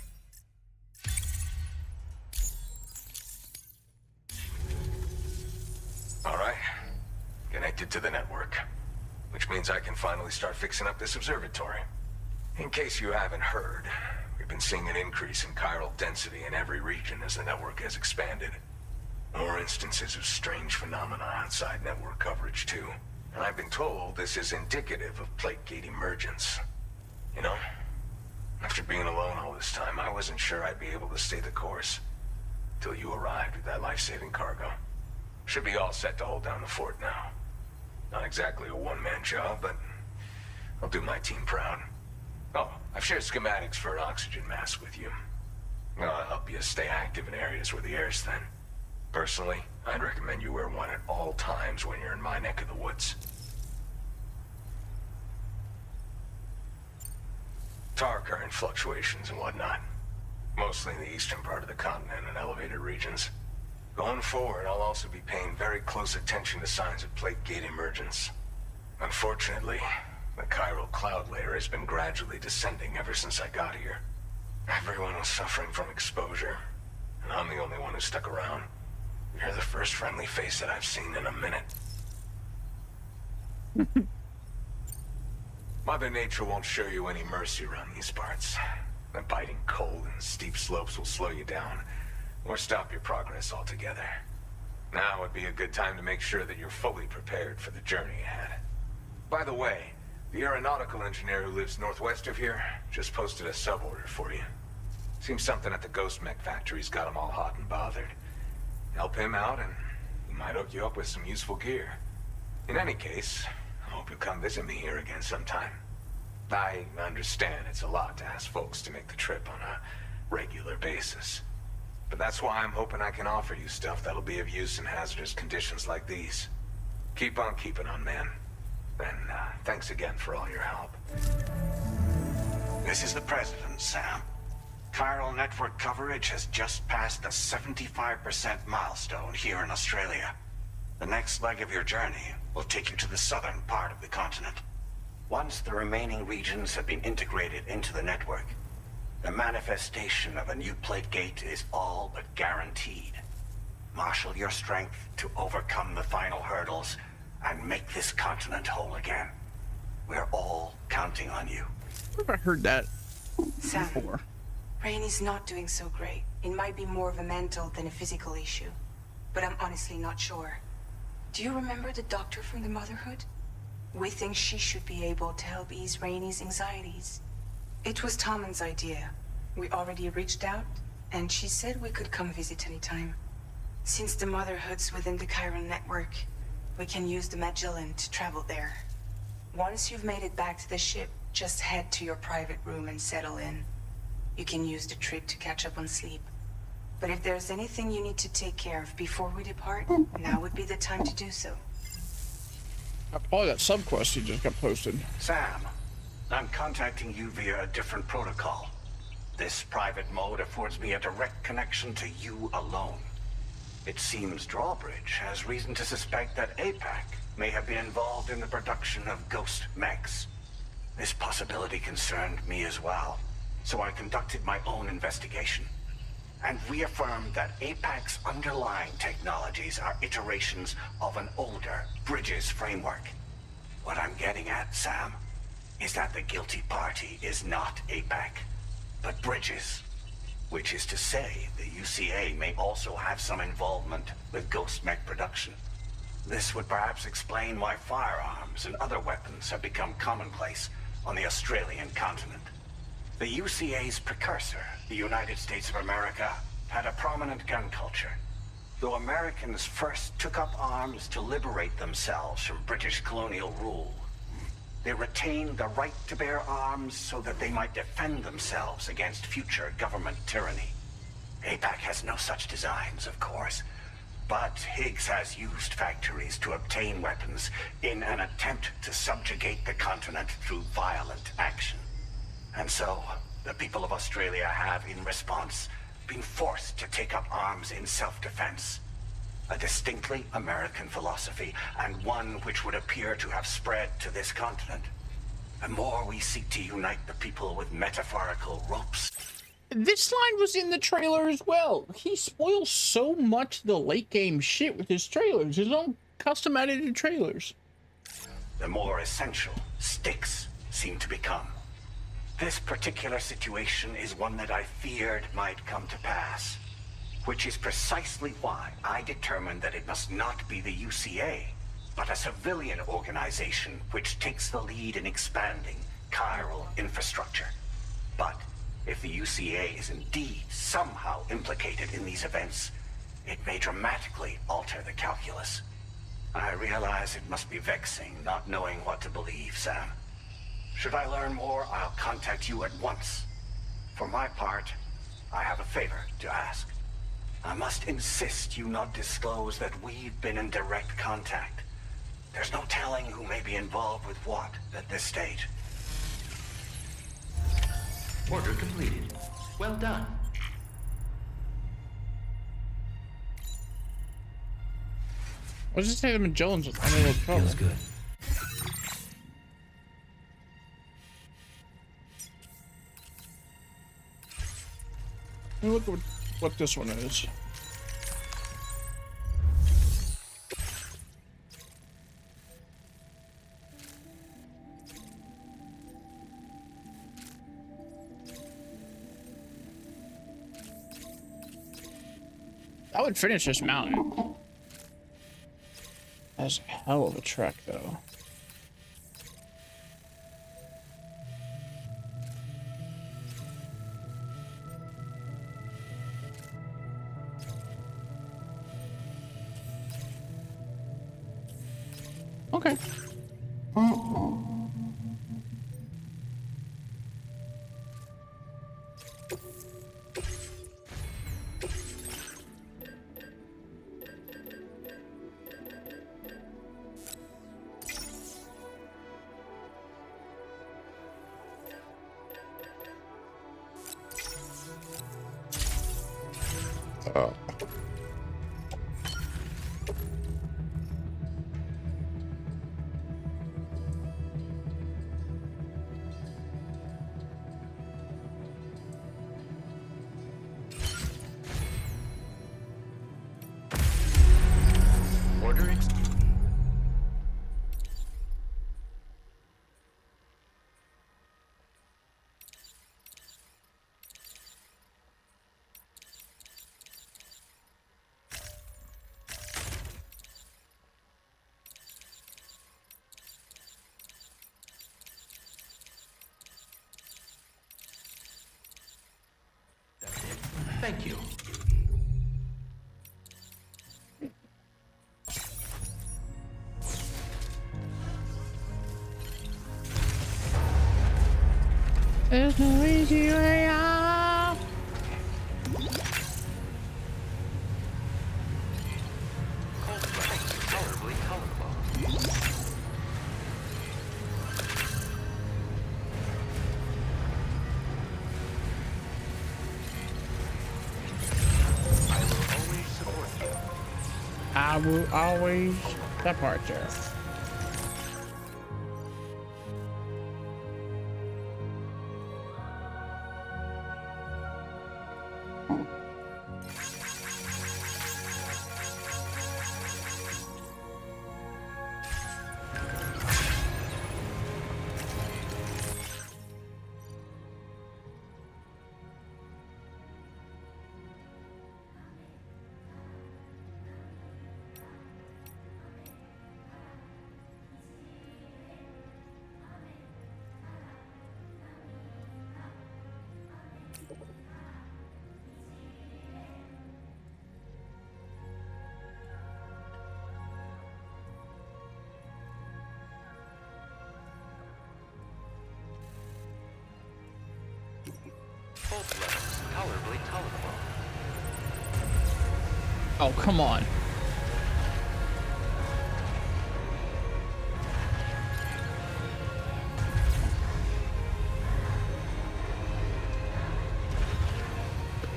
All right. Gonna connected to the network. Which means I can finally start fixing up this observatory. In case you haven't heard, we've been seeing an increase in chiral density in every region as the network has expanded. More instances of strange phenomena outside network coverage, too. And I've been told this is indicative of plate gate emergence. You know, after being alone all this time, I wasn't sure I'd be able to stay the course. Till you arrived with that life-saving cargo. Should be all set to hold down the fort now. Not exactly a one-man job, but I'll do my team proud. Oh, I've shared schematics for an oxygen mask with you. I'll help you stay active in areas where the air's thin. Personally, I'd recommend you wear one at all times when you're in my neck of the woods. Tar current fluctuations and whatnot. Mostly in the eastern part of the continent and elevated regions. Going forward, I'll also be paying very close attention to signs of plate gate emergence. Unfortunately, the chiral cloud layer has been gradually descending ever since I got here. Everyone was suffering from exposure, and I'm the only one who stuck around. You're the first friendly face that I've seen in a minute. Mother Nature won't show you any mercy around these parts. The biting cold and steep slopes will slow you down, or stop your progress altogether. Now would be a good time to make sure that you're fully prepared for the journey ahead. By the way, the aeronautical engineer who lives northwest of here just posted a sub-order for you. Seems something at the Ghost Mech factory's got him all hot and bothered. Help him out and he might hook you up with some useful gear. In any case, I hope you'll come visit me here again sometime. I understand it's a lot to ask folks to make the trip on a regular basis. But that's why I'm hoping I can offer you stuff that'll be of use in hazardous conditions like these. Keep on keeping on, man. And thanks again for all your help. This is the President, Sam. Chiral network coverage has just passed the 75% milestone here in Australia. The next leg of your journey will take you to the southern part of the continent. Once the remaining regions have been integrated into the network, the manifestation of a new plate gate is all but guaranteed. Marshal your strength to overcome the final hurdles and make this continent whole again. We're all counting on you. Where have I heard that Sam, before? Rainey's not doing so great. It might be more of a mental than a physical issue, but I'm honestly not sure. Do you remember the doctor from the Motherhood? We think she should be able to help ease Rainey's anxieties. It was Tommen's idea. We already reached out, and she said we could come visit anytime. Since the Motherhood's within the Chiron network, we can use the Magellan to travel there. Once you've made it back to the ship, just head to your private room and settle in. You can use the trip to catch up on sleep. But if there's anything you need to take care of before we depart, now would be the time to do so. Oh, that sub-quest you just got posted. Sam, I'm contacting you via a different protocol. This private mode affords me a direct connection to you alone. It seems Drawbridge has reason to suspect that APAC may have been involved in the production of ghost mechs. This possibility concerned me as well, so I conducted my own investigation and reaffirmed that APAC's underlying technologies are iterations of an older Bridges framework. What I'm getting at, Sam, is that the guilty party is not APAC, but Bridges. Which is to say, the UCA may also have some involvement with ghost mech production. This would perhaps explain why firearms and other weapons have become commonplace on the Australian continent. The UCA's precursor, the United States of America, had a prominent gun culture. Though Americans first took up arms to liberate themselves from British colonial rule, they retained the right to bear arms so that they might defend themselves against future government tyranny. APAC has no such designs, of course, but Higgs has used factories to obtain weapons in an attempt to subjugate the continent through violent action. And so, the people of Australia have, in response, been forced to take up arms in self-defense. A distinctly American philosophy, and one which would appear to have spread to this continent. The more we seek to unite the people with metaphorical ropes. This line was in the trailer as well. He spoils so much of the late game shit with his trailers, his own custom edited trailers. the more essential sticks seem to become. This particular situation is one that I feared might come to pass, which is precisely why I determined that it must not be the UCA, but a civilian organization which takes the lead in expanding chiral infrastructure. But if the UCA is indeed somehow implicated in these events, it may dramatically alter the calculus. I realize it must be vexing not knowing what to believe, Sam. Should I learn more, I'll contact you at once. For my part, I have a favor to ask. I must insist you not disclose that we've been in direct contact. There's no telling who may be involved with what at this stage. Order completed. Well done. Let's just say the Magellans with any little trouble. Feels good. Let me look at what this one is. That would finish this mountain. That's a hell of a trek, though. Okay. Thank you. There's no easy way out. Colorably colorful. I will always. That part there. Both levels colorably tolerable. Oh, come on.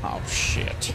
Oh, shit.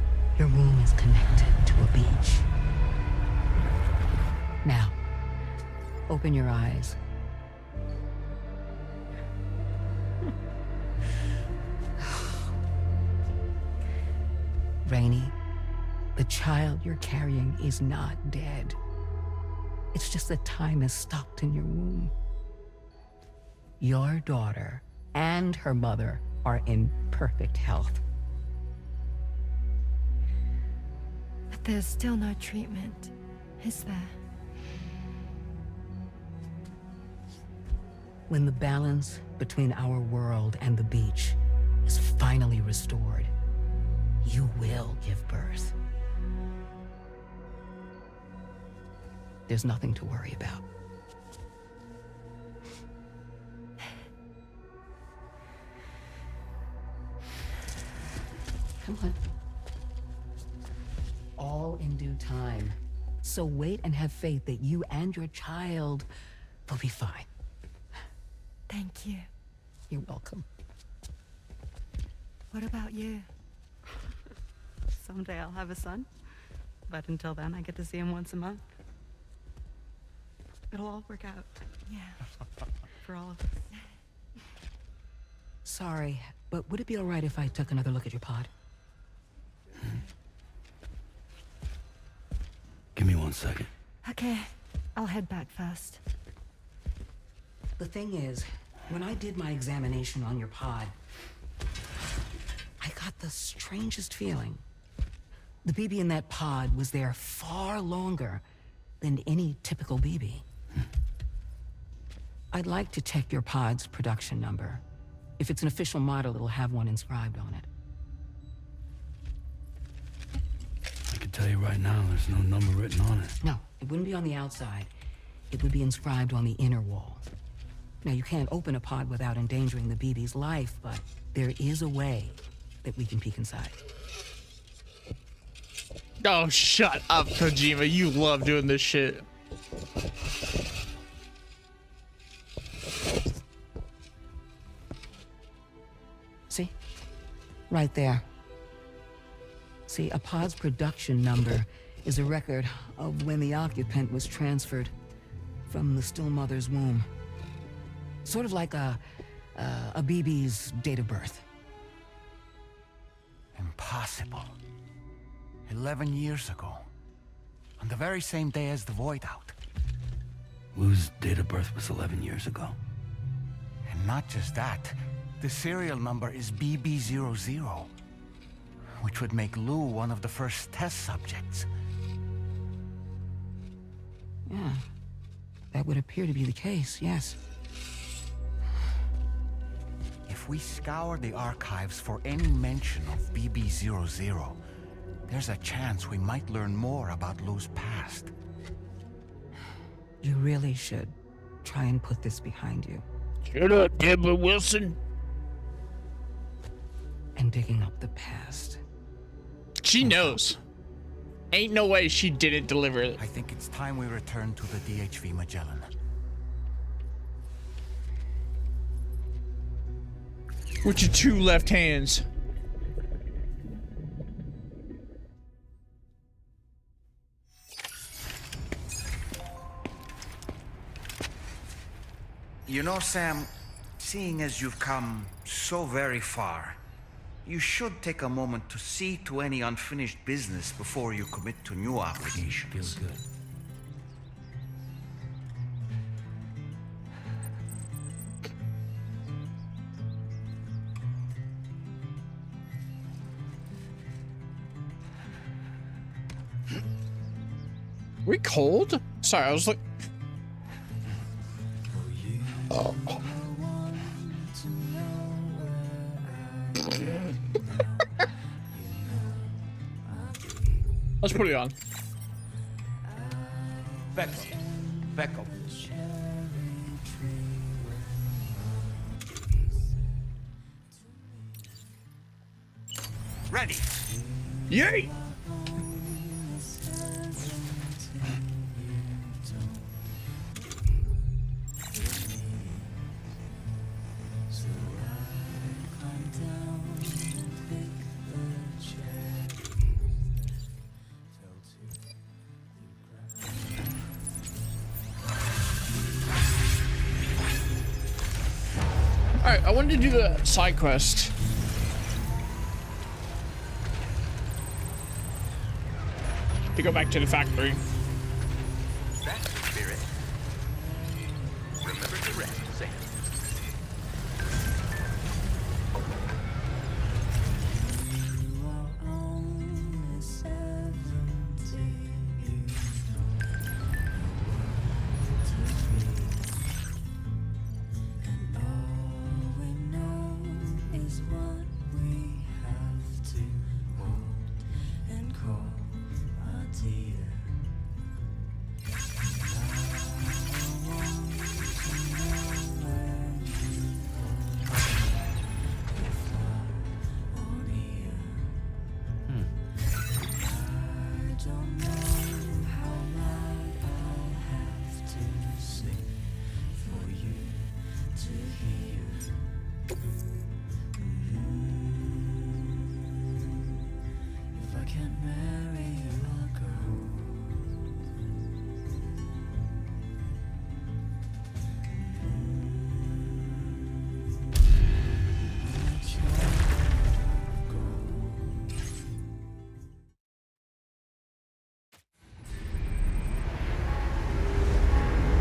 Your womb is connected to a beach. Now, open your eyes. Rainey, the child you're carrying is not dead. It's just that time has stopped in your womb. Your daughter and her mother are in perfect health. But there's still no treatment, is there? When the balance between our world and the beach is finally restored, you will give birth. There's nothing to worry about. Come on. All in due time. So wait and have faith that you and your child will be fine. Thank you. You're welcome. What about you? Someday I'll have a son, but until then I get to see him once a month. It'll all work out. Yeah. For all of us. Sorry, but would it be all right if I took another look at your pod? Give me 1 second. Okay, I'll head back first. The thing is, when I did my examination on your pod, I got the strangest feeling. The BB in that pod was there far longer than any typical BB. I'd like to check your pod's production number. If it's an official model, it'll have one inscribed on it. I can tell you right now, there's no number written on it. No, it wouldn't be on the outside. It would be inscribed on the inner wall. Now, you can't open a pod without endangering the BB's life, but there is a way that we can peek inside. Oh, shut up, Kojima. You love doing this shit. See? Right there. See, a pod's production number is a record of when the occupant was transferred from the still mother's womb. Sort of like a BB's date of birth. Impossible. 11 years ago. On the very same day as the Void Out. Lou's date of birth was 11 years ago. And not just that, the serial number is BB00, which would make Lou one of the first test subjects. Yeah, that would appear to be the case, yes. If we scour the archives for any mention of BB00, there's a chance we might learn more about Lou's past. You really should try and put this behind you. Shut up, Deborah Wilson. And digging up the past. She knows. Ain't no way she didn't deliver it. I think it's time we return to the DHV Magellan. With your two left hands. You know, Sam, seeing as you've come so very far, you should take a moment to see to any unfinished business before you commit to new obligations. Feels good. We cold? Sorry, I was like. Oh. Let's put it on. Becco. Ready. Yay! I wanted to do the side quest. To go back to the factory. That's the spirit. Remember to rest, Sam.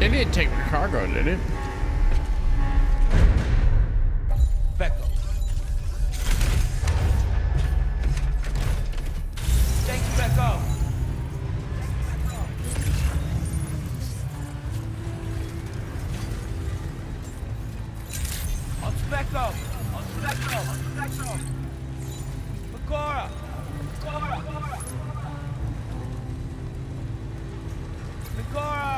It didn't take the cargo, did it? Becco. Thanks, Becco. On Becco. On Becco. On Becco. Makora. Makora. Makora.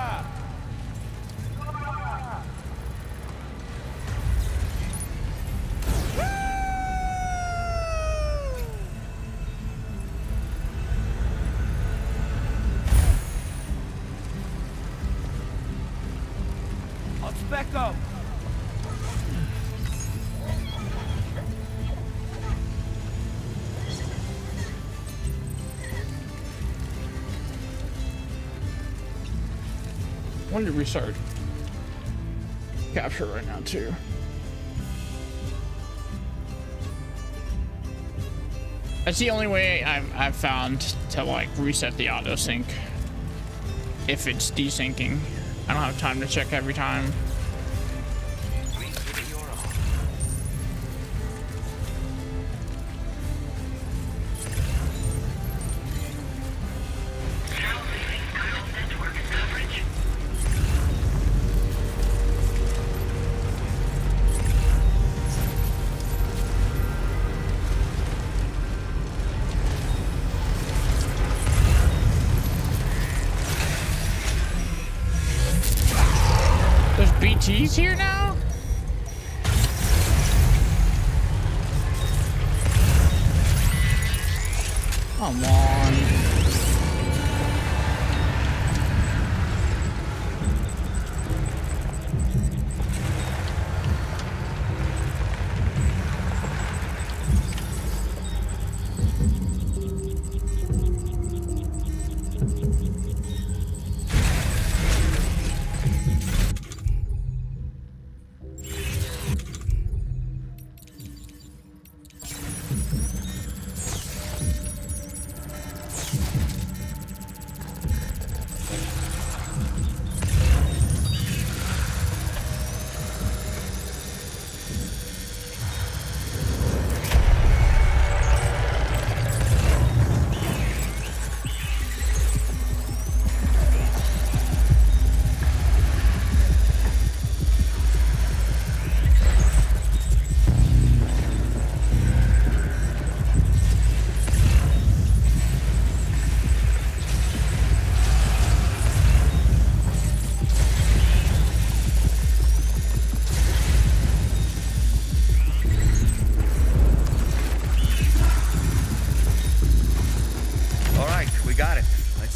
Becco! When did we start? Capture right now too. That's the only way I've found to like reset the auto sync if it's desyncing. I don't have time to check every time. BT's here now? Come on.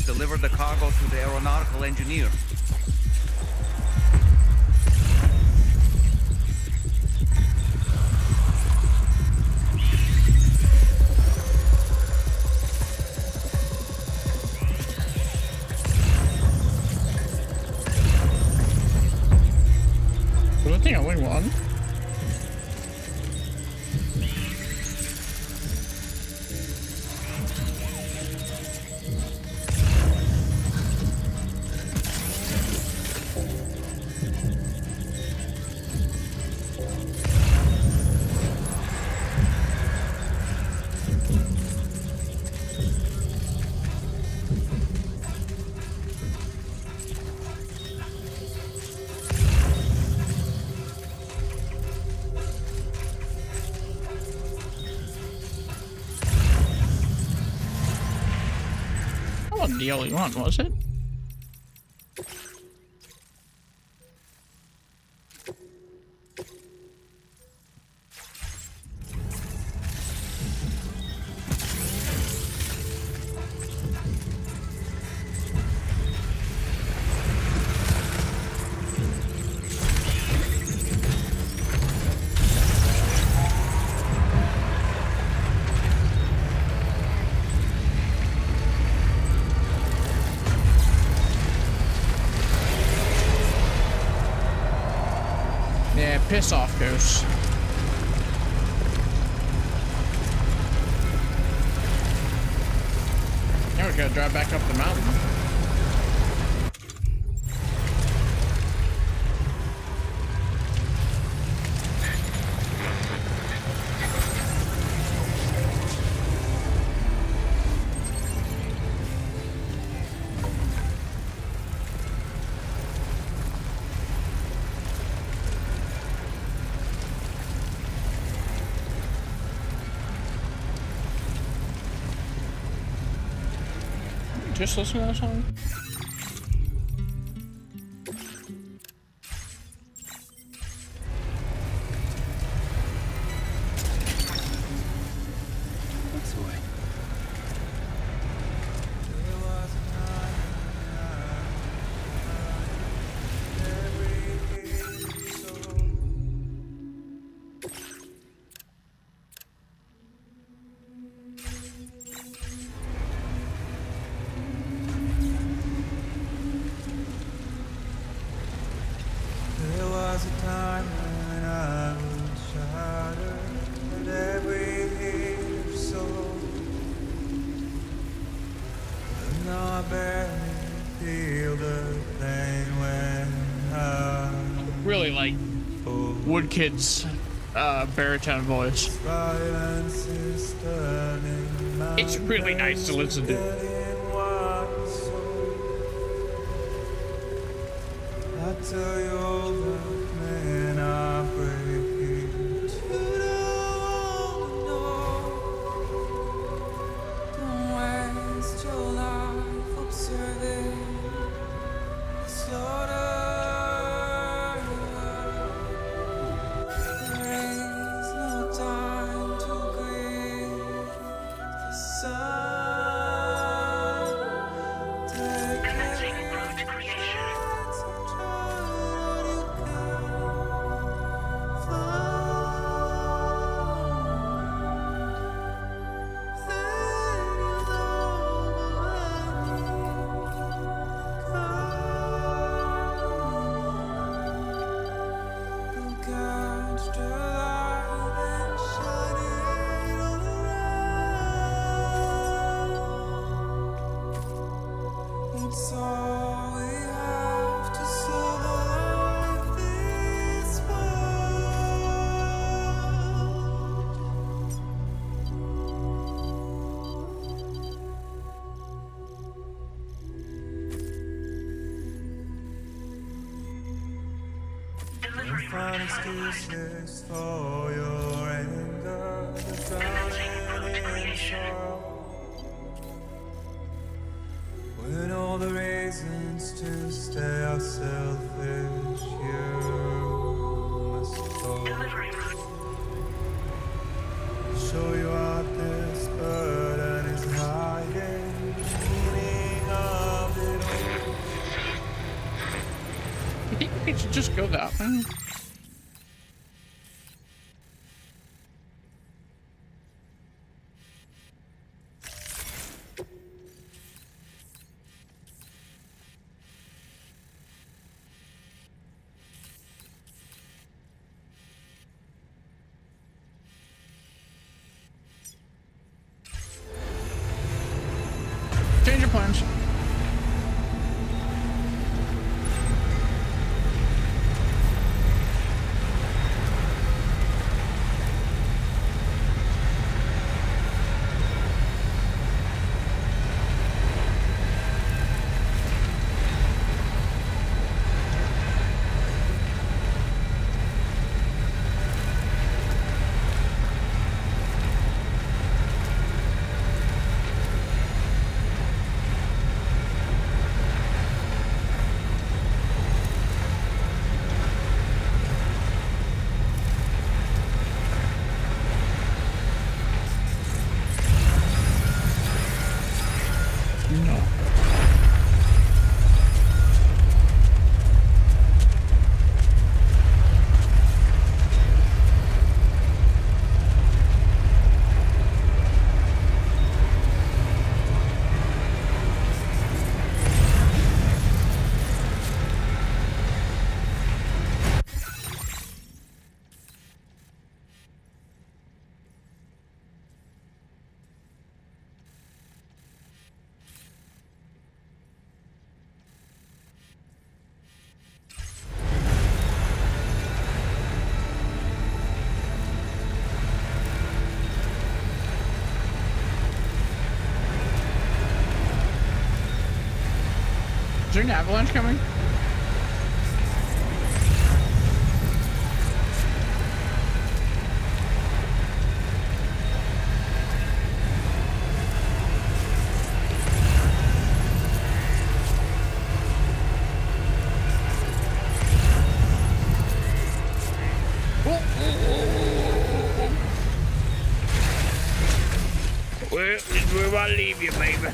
Deliver the cargo to the aeronautical engineer. I think I only one. wasn't the only one, was it? Yeah, piss off, Ghost. Now we gotta drive back up the mountain. Just listen to that song? This way. There was a time when I was shattered at every hit of soul. But now I barely feel the pain when I Really like Wood Kid's baritone voice. silence is turning my It's really nice to listen to. getting one soul. I tell you all the men are breaking. You don't know. Don't waste your life observing the slaughter. There is no time to grieve the sun. Commencing road creation. It's all we have to survive this Don't find excuses for your anger, the drowning in sorrow. When all the reasons to stay are selfish, you must go. Show you out this burden is hiding, meaning of it all. You think we should just go that way? Change your plans. there an avalanche coming? Well, this is where I leave you, baby.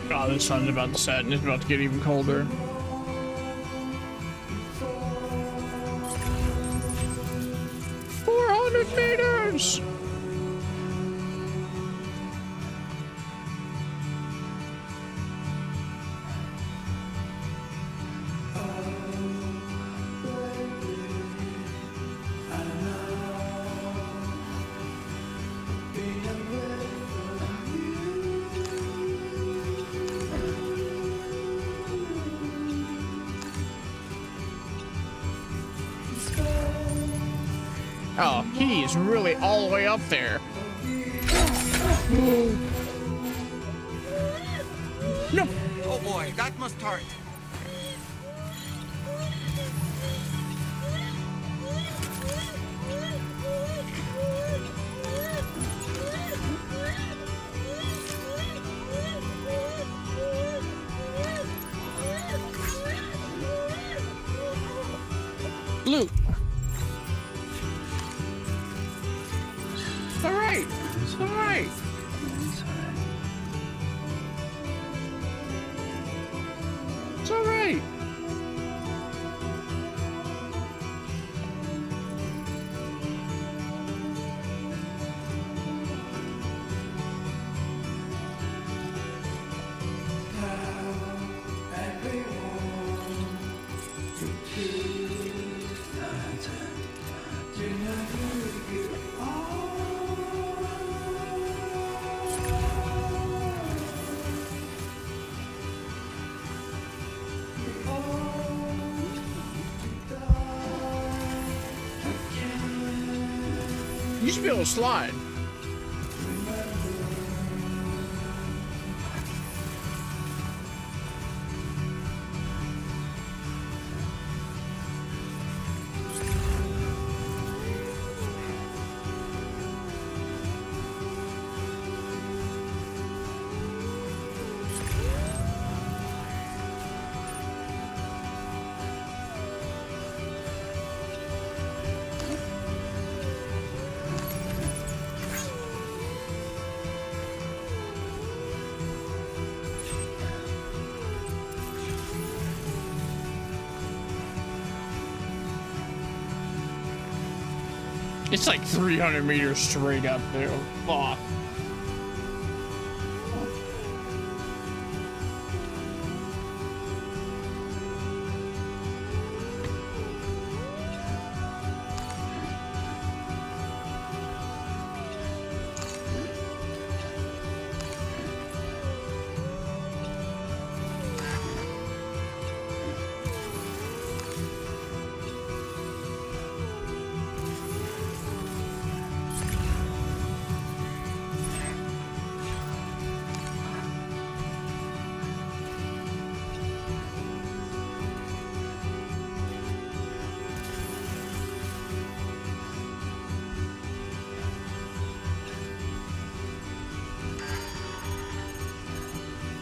God, the sun's about to set and it's about to get even colder. $400 meters! Oh, he is really all the way up there. No! Oh boy, that must hurt. Luke! It's alright. It's alright. It's alright. You should be able to slide. It's like 300 meters straight up there. Fuck.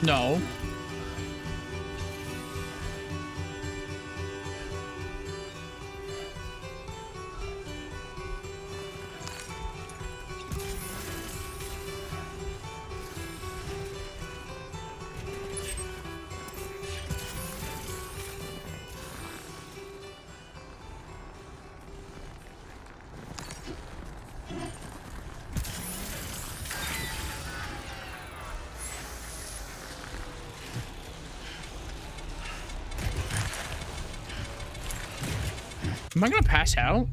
No. Am I gonna pass out?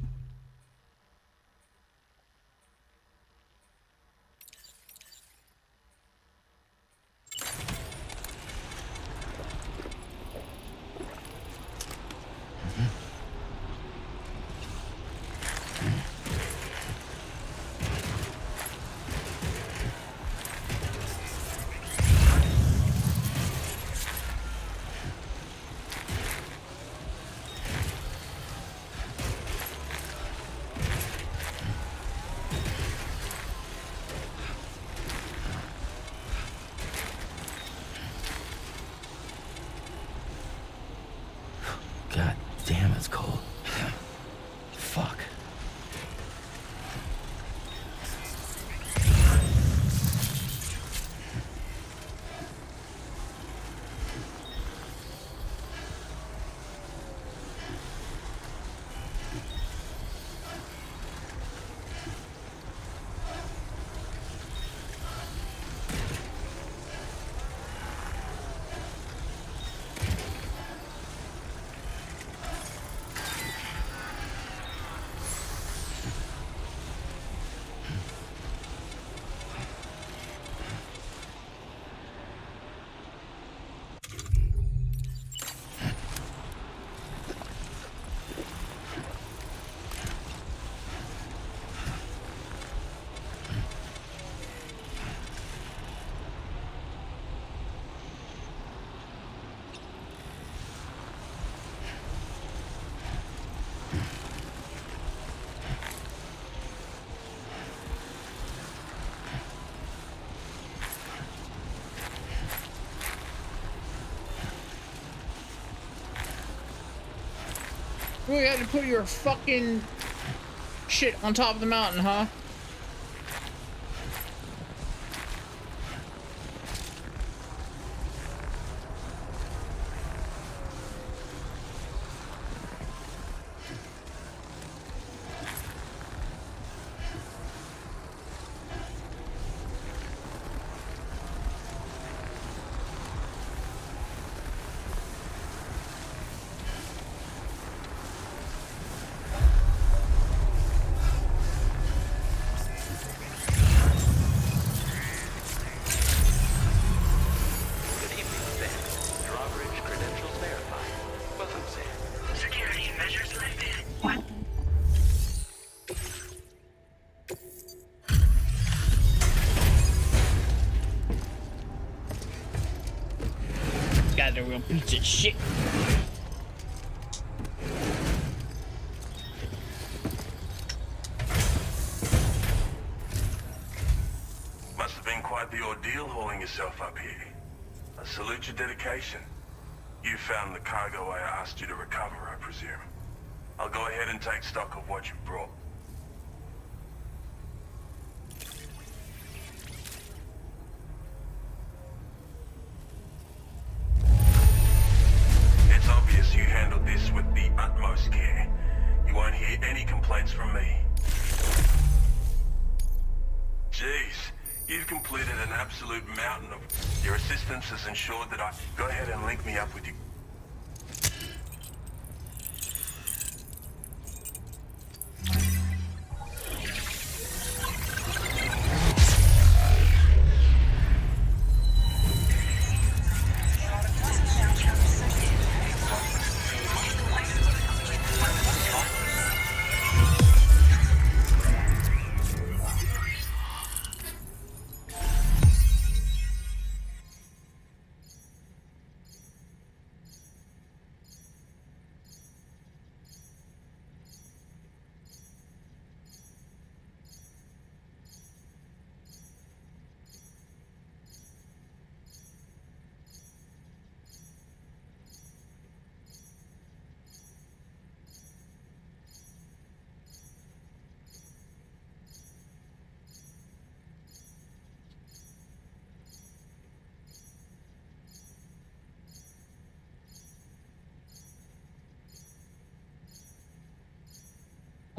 God damn, it's cold. Fuck. You had to put your fucking shit on top of the mountain, huh? Guy's a real piece of shit. Must have been quite the ordeal hauling yourself up here. I salute your dedication. You found the cargo I asked you to recover, I presume. I'll go ahead and take stock of what you brought. It's obvious you handled this with the utmost care. You won't hear any complaints from me. Jeez, you've completed an absolute mountain of... Your assistance has ensured that I... Go ahead and link me up with you.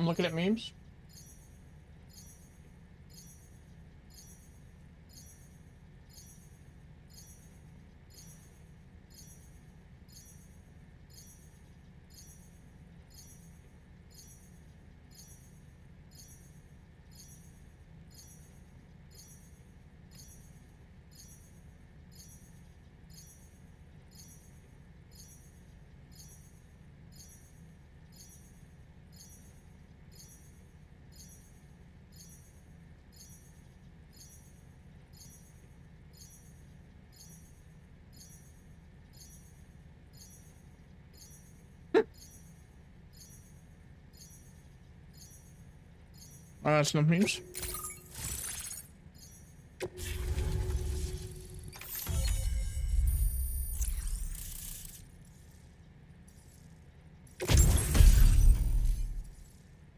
I'm looking at memes. That's no memes.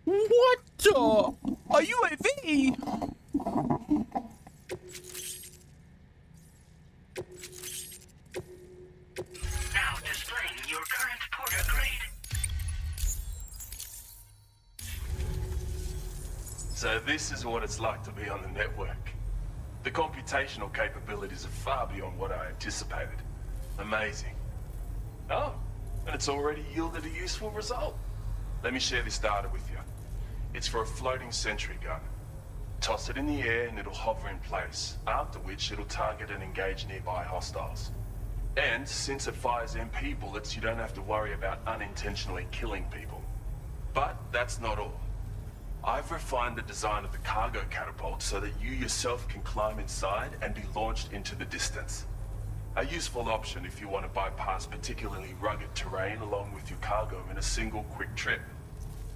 What the? A UAV? Now displaying your current porter grade. So this is what it's like to be on the network. The computational capabilities are far beyond what I anticipated. Amazing. Oh, and it's already yielded a useful result. Let me share this data with you. It's for a floating sentry gun. Toss it in the air and it'll hover in place, after which it'll target and engage nearby hostiles. And since it fires MP bullets, you don't have to worry about unintentionally killing people. But that's not all. I've refined the design of the cargo catapult so that you yourself can climb inside and be launched into the distance. A useful option if you want to bypass particularly rugged terrain along with your cargo in a single quick trip.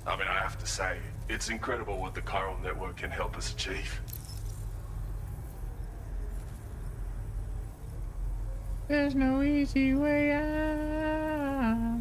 I mean, I have to say, it's incredible what the chiral network can help us achieve. There's no easy way out.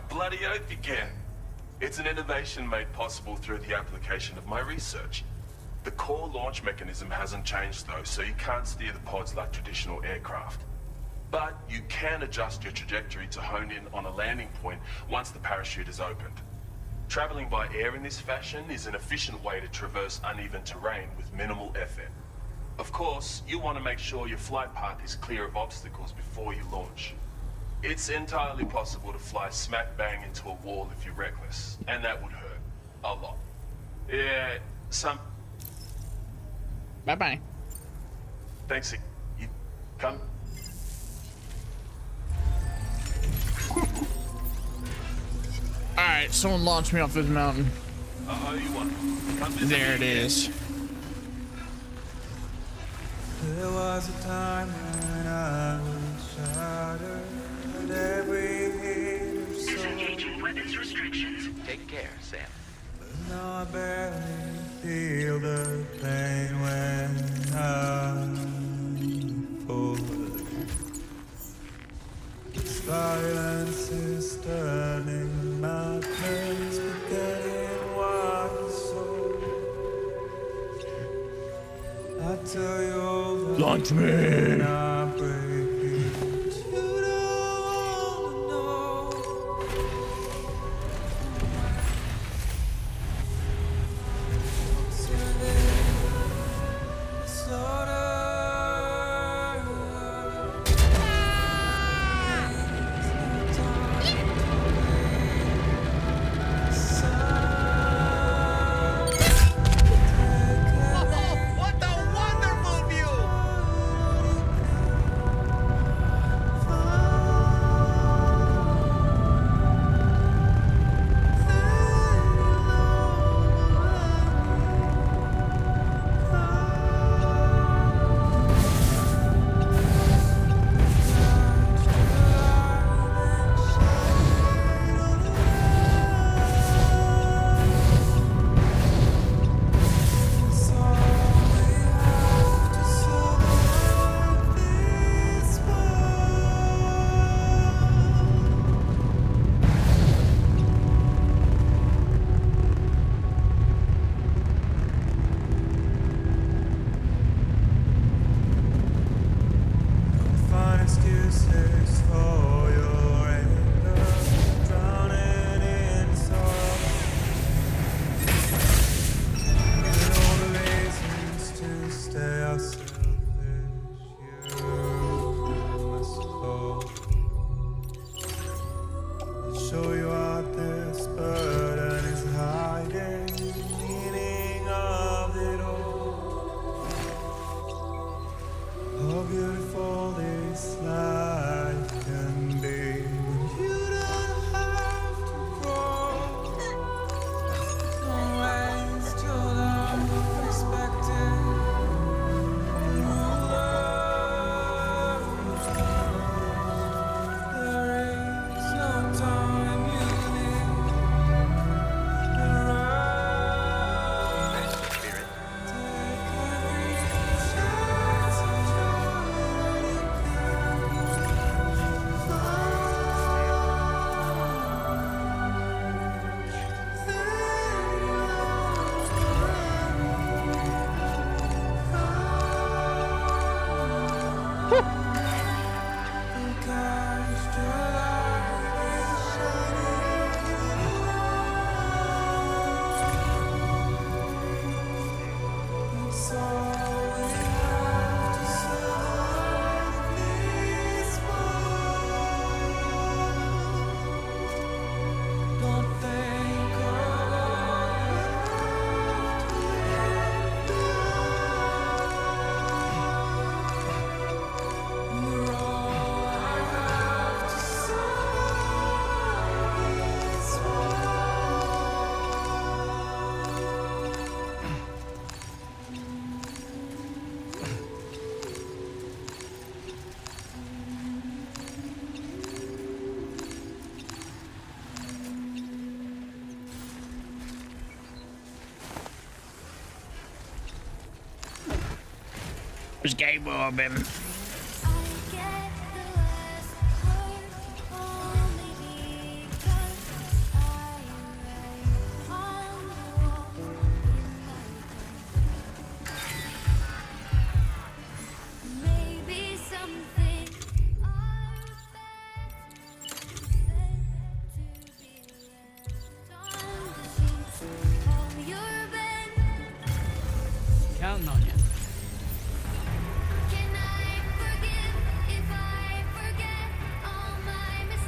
Bloody oath you can. It's an innovation made possible through the application of my research. The core launch mechanism hasn't changed though, so you can't steer the pods like traditional aircraft. But you can adjust your trajectory to hone in on a landing point once the parachute is opened. Traveling by air in this fashion is an efficient way to traverse uneven terrain with minimal effort. Of course, you want to make sure your flight path is clear of obstacles before you launch. It's entirely possible to fly smack bang into a wall if you're reckless, and that would hurt. A lot. Yeah, some... Bye-bye. Thanks. You come? Alright, someone launched me off this mountain. You want? Come visit there me it again. is. There was a time when I was shattered. Disengaging weapons restrictions. Take care, Sam. Now I barely feel the pain when I fall. Silence is turning my plans, forgetting one soul. I tell you all the Launch me. when I break it. You don't wanna know. What a wonderful view! Just game bomb him. Counting on you.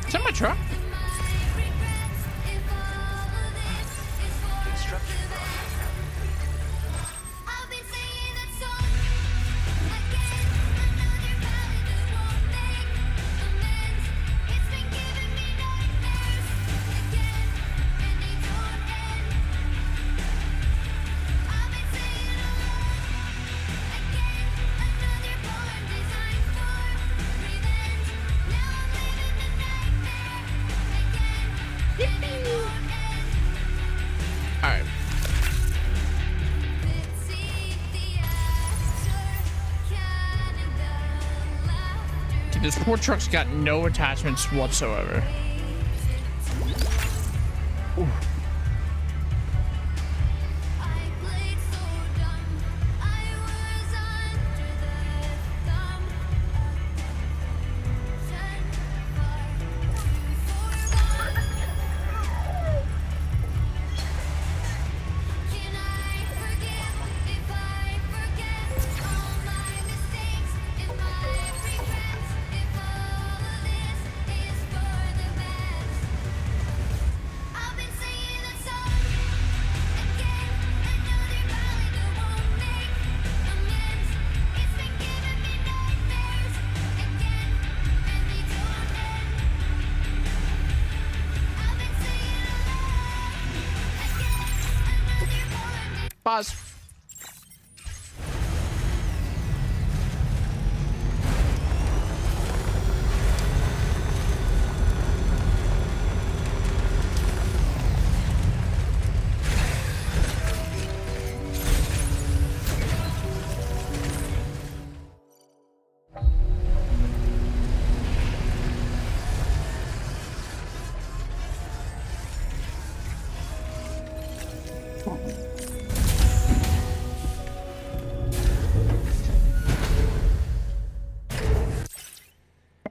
Is that my truck? Alright. Dude, this poor truck's got no attachments whatsoever. Ooh. Pause.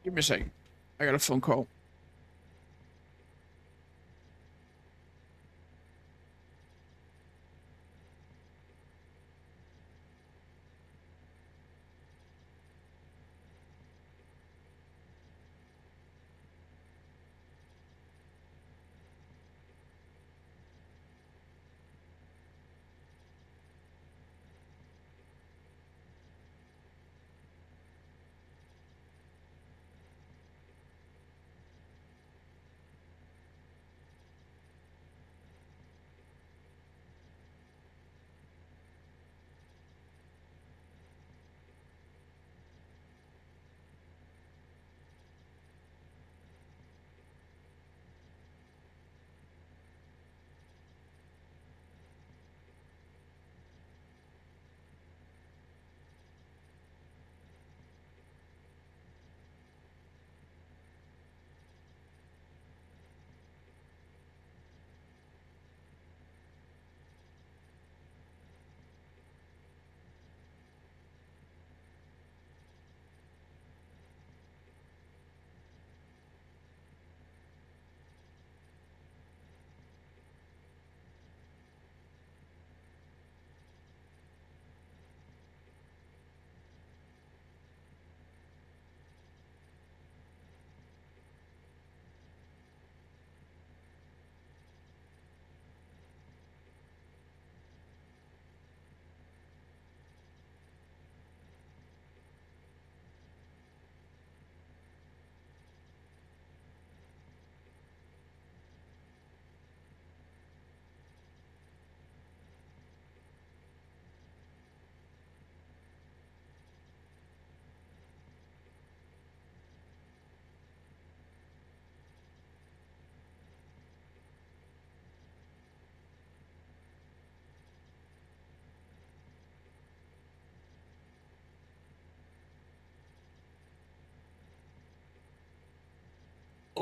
Give me a second. I got a phone call.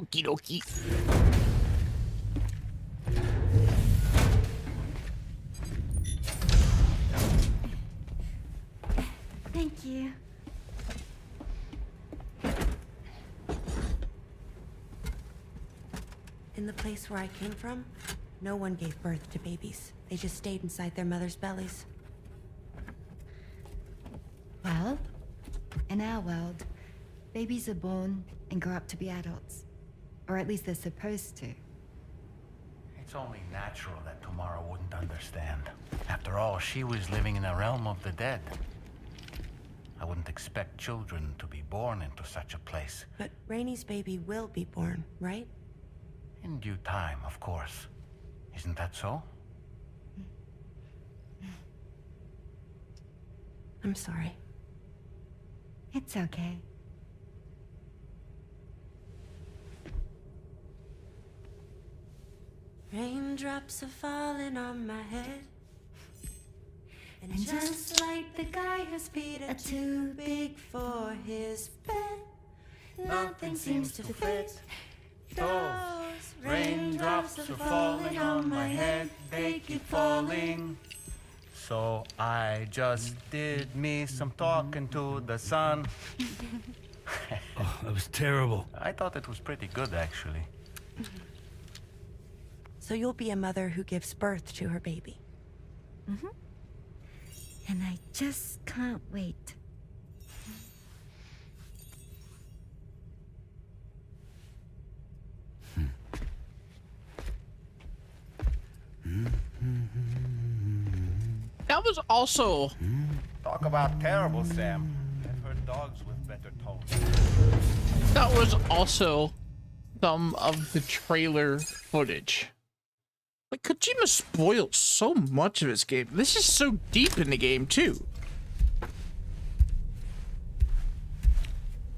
Okie dokie. Thank you. In the place where I came from, no one gave birth to babies. They just stayed inside their mothers' bellies. Well, in our world, babies are born and grow up to be adults. Or at least they're supposed to. It's only natural that Tamara wouldn't understand. After all, she was living in a realm of the dead. I wouldn't expect children to be born into such a place. But Rainey's baby will be born, right? In due time, of course. Isn't that so? I'm sorry. It's okay. Raindrops are falling on my head. And just like the guy whose feet are too big for his bed, nothing seems to fit. Those raindrops are falling on my head, they keep falling. So I just did me some talking to the sun. Oh, that was terrible. I thought it was pretty good, actually. So you'll be a mother who gives birth to her baby. Mm-hmm. And I just can't wait. That was also... Talk about terrible, Sam. I've heard dogs with better tones. That was also some of the trailer footage. Like, Kojima spoiled so much of his game. This is so deep in the game, too.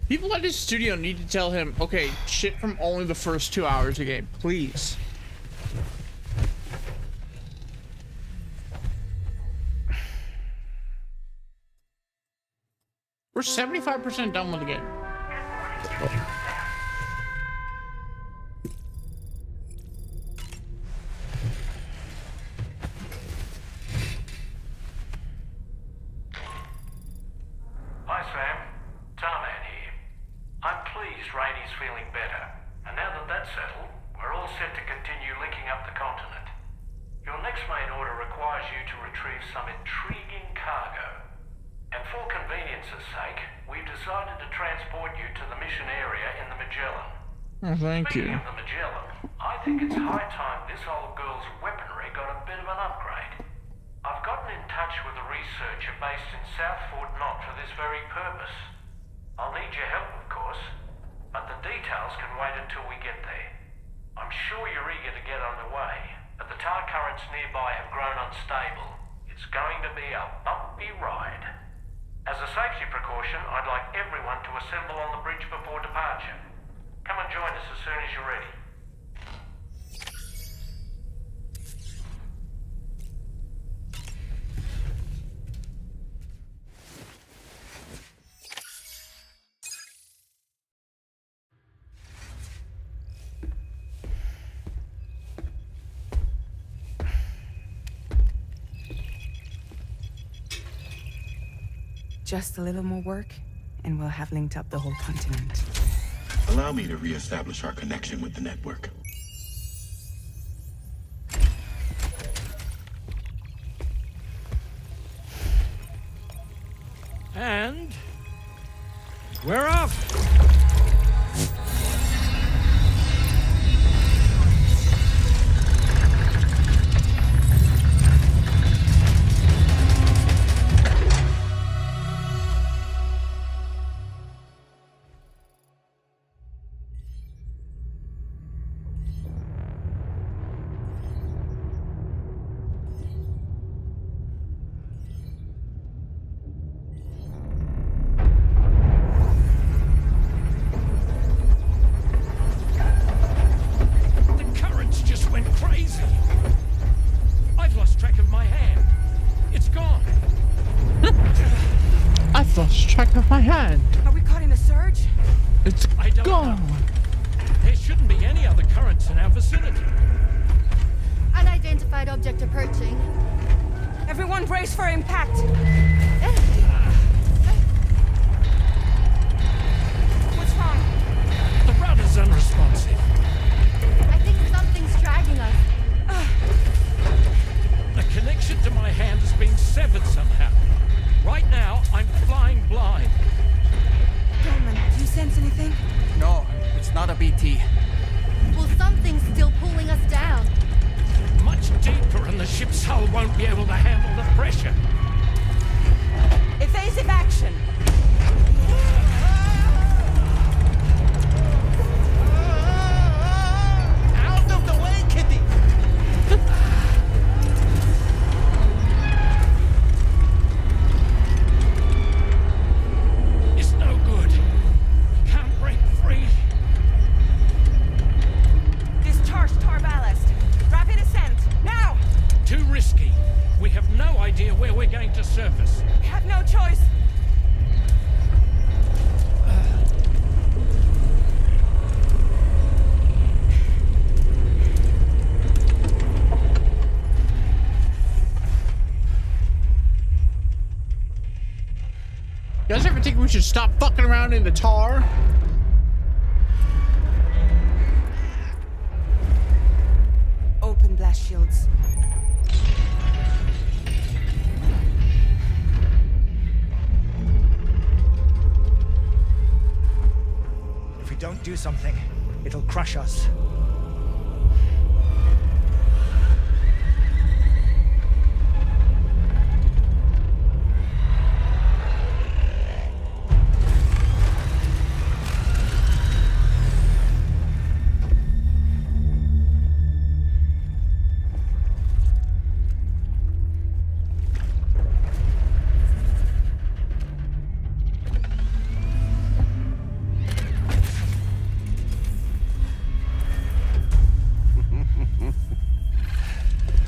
People at his studio need to tell him, okay, shit from only the first 2 hours of game, please. We're 75% done with the game. Hi, Sam. Tarman here. I'm pleased Rainey's feeling better. And now that that's settled, we're all set to continue linking up the continent. Your next main order requires you to retrieve some intriguing cargo. And for convenience's sake, we've decided to transport you to the mission area in the Magellan. Oh, thank Speaking you. of the Magellan, I think it's high time this old girl's weaponry got a bit of an upgrade. I've gotten in touch with a researcher based in South Fort Knott for this very purpose. I'll need your help, of course, but the details can wait until we get there. I'm sure you're eager to get underway, but the tar currents nearby have grown unstable. It's going to be a bumpy ride. As a safety precaution, I'd like everyone to assemble on the bridge before departure. Come and join us as soon as you're ready. Just a little more work, and we'll have linked up the whole continent. Allow me to reestablish our connection with the network. And we're off. Brace for impact. What's wrong? The rudder's unresponsive. I think something's dragging us. The connection to my hand has been severed somehow. Right now, I'm flying blind. Dolman, do you sense anything? No, it's not a BT. Well, something's still pulling us down. Much deeper, and the ship's hull won't be able to handle the pressure. Evasive action. Out of the way, Kitty! It's no good. Can't break free. Discharge tar ballast. Rapid ascent. Now! Too risky. We have no idea where we're going to surface. We have no choice. You guys ever think we should stop fucking around in the tar? Open blast shields. If we don't do something, it'll crush us.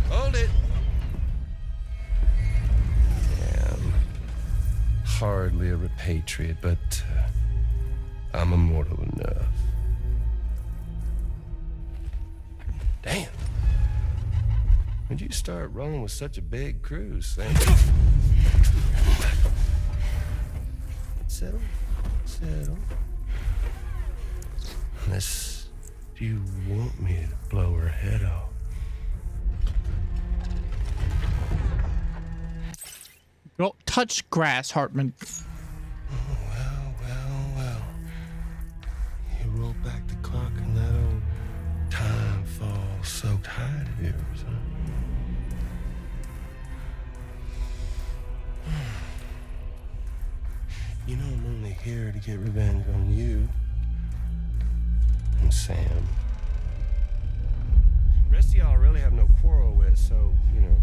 Hold it. Damn. Hardly a repatriate, but I'm immortal enough. Damn. When'd you start rolling with such a big crew, Sam? Settle. Settle. Unless you want me to blow her head off. Don't touch grass, Hartman. Well. You roll back the clock and that old time fall soaked hide of yours, huh? You know I'm only here to get revenge on you and Sam. The rest of y'all really have no quarrel with, so, you know,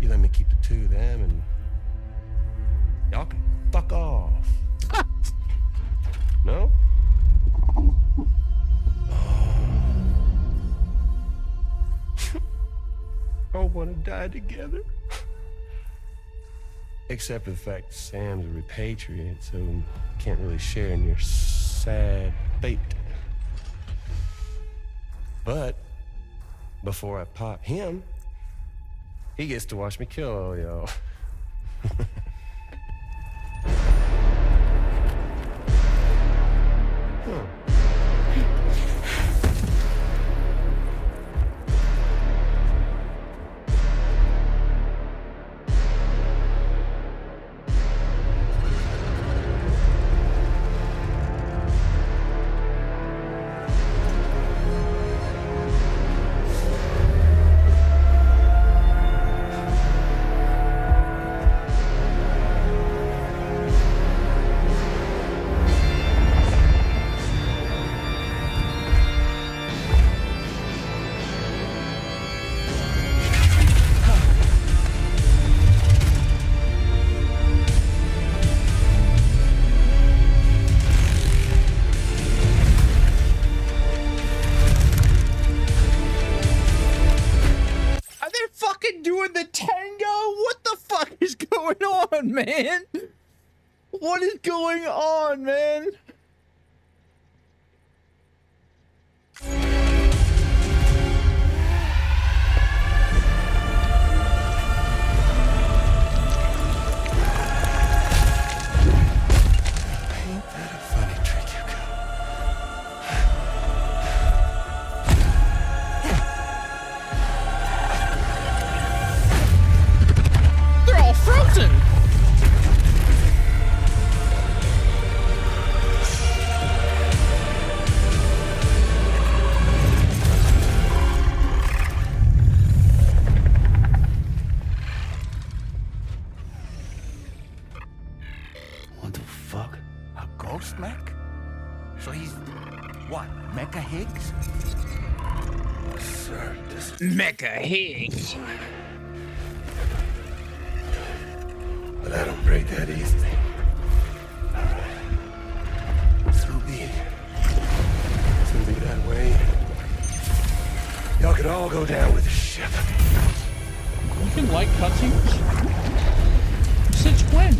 you let me keep the two of them and y'all can fuck off. No? All wanna die together. Except for the fact that Sam's a repatriate, so can't really share in your sad fate. But before I pop him, he gets to watch me kill all y'all. Man, what is going on, man? Funny trick you got. They're all frozen. What the fuck? A ghost mech? So he's what? Mecha Higgs? Sir, this is... Mecha Higgs. But I don't break that easily. So be it. Since it that way, y'all could all go down with the ship. You can like cutscenes? Since when?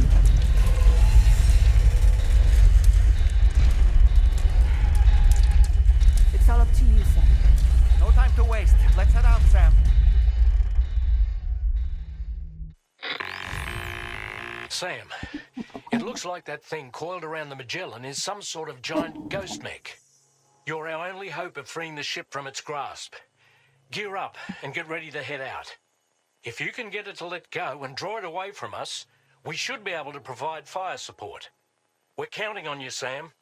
It's all up to you, Sam. No time to waste. Let's head out, Sam. Sam, it looks like that thing coiled around the Magellan is some sort of giant ghost mech. You're our only hope of freeing the ship from its grasp. Gear up and get ready to head out. If you can get it to let go and draw it away from us, we should be able to provide fire support. We're counting on you, Sam.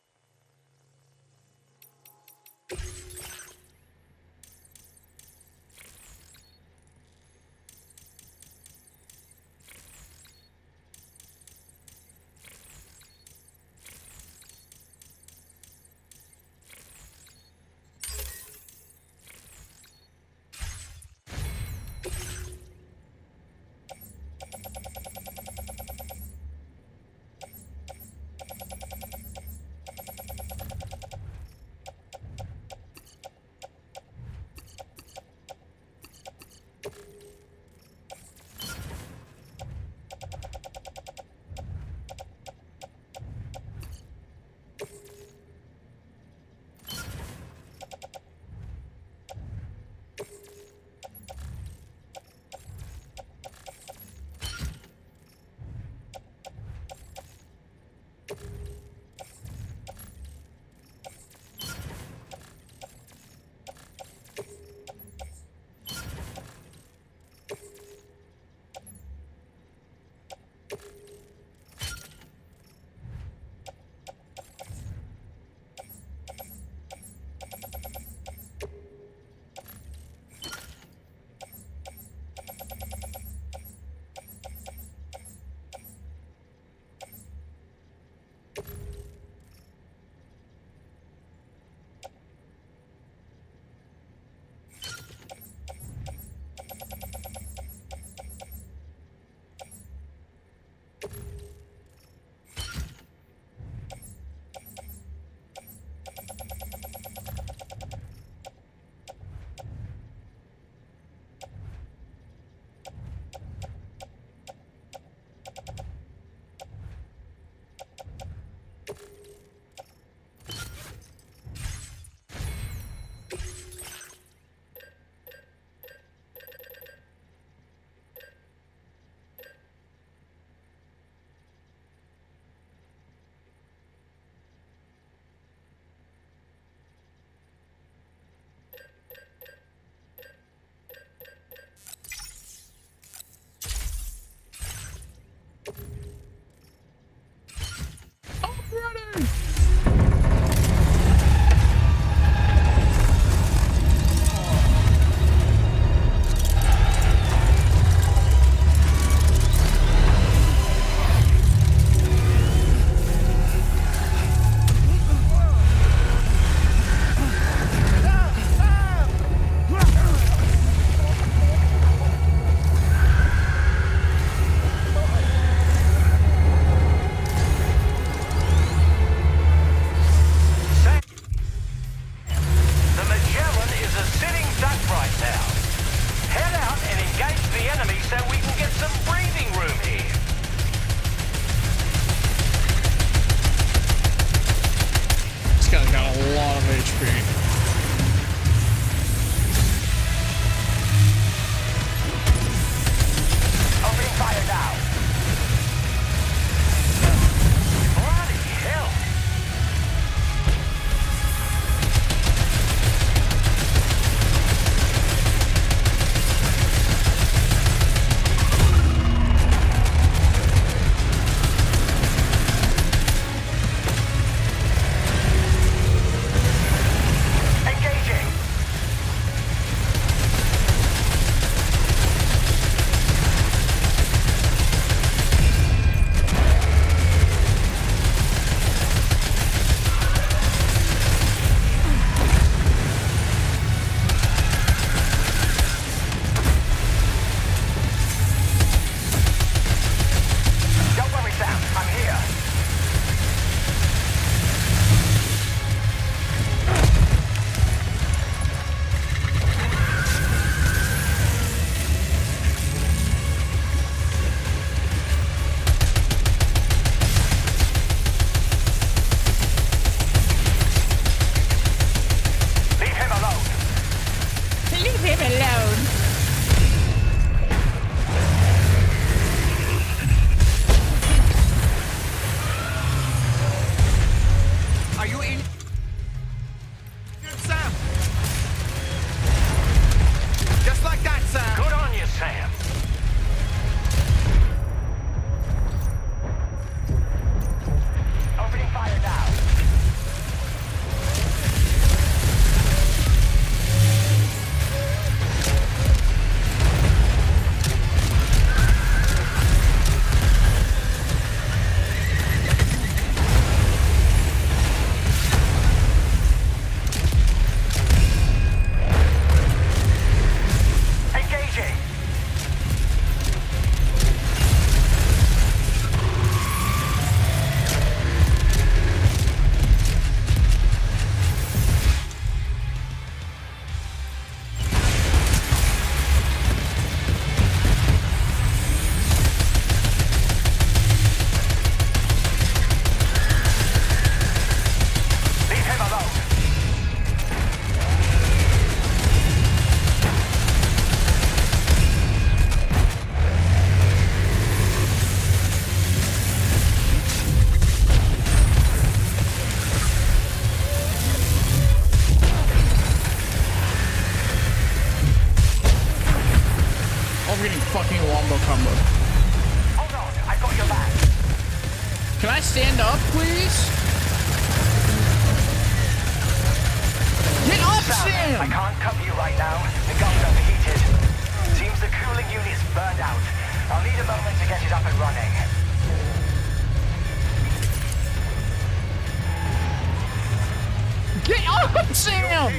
Sam!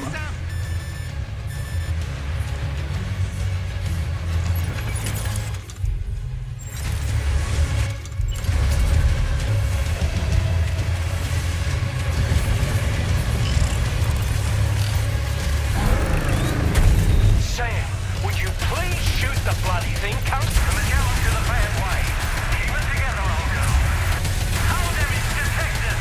Sam, would you please shoot the bloody thing, cunt? From the gallows to the bad way. Keep it together, old girl. How there is detected!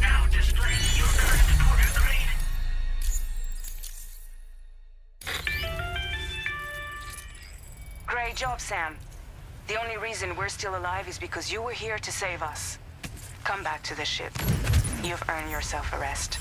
Now displaying your current porter grade. Great job, Sam. The only reason we're still alive is because you were here to save us. Come back to the ship. You've earned yourself a rest.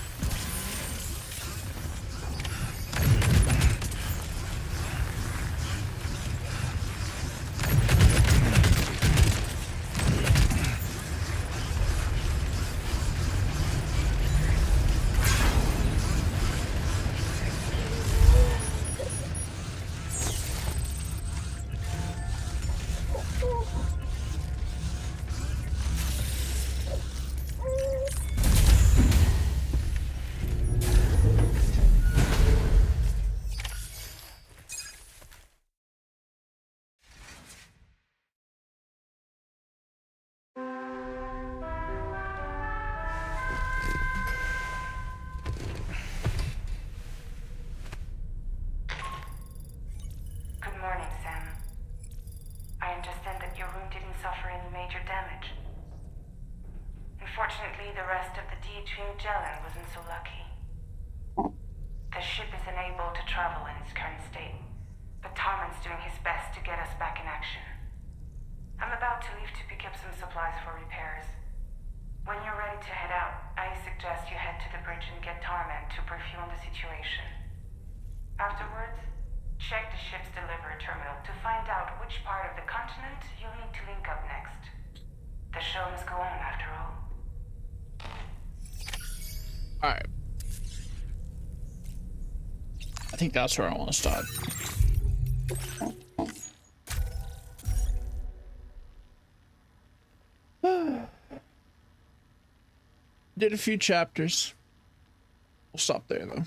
Good morning, Sam. I understand that your room didn't suffer any major damage. Unfortunately, the rest of the Ch.8 Magellan wasn't so lucky. The ship is unable to travel in its current state, but Tarman's doing his best to get us back in action. I'm about to leave to pick up some supplies for repairs. When you're ready to head out, I suggest you head to the bridge and get Tarman to brief you on the situation. Afterwards, check the ship's delivery terminal to find out which part of the continent you'll need to link up next. The show must go on, after all. Alright. I think that's where I want to start. Did a few chapters. We'll stop there though.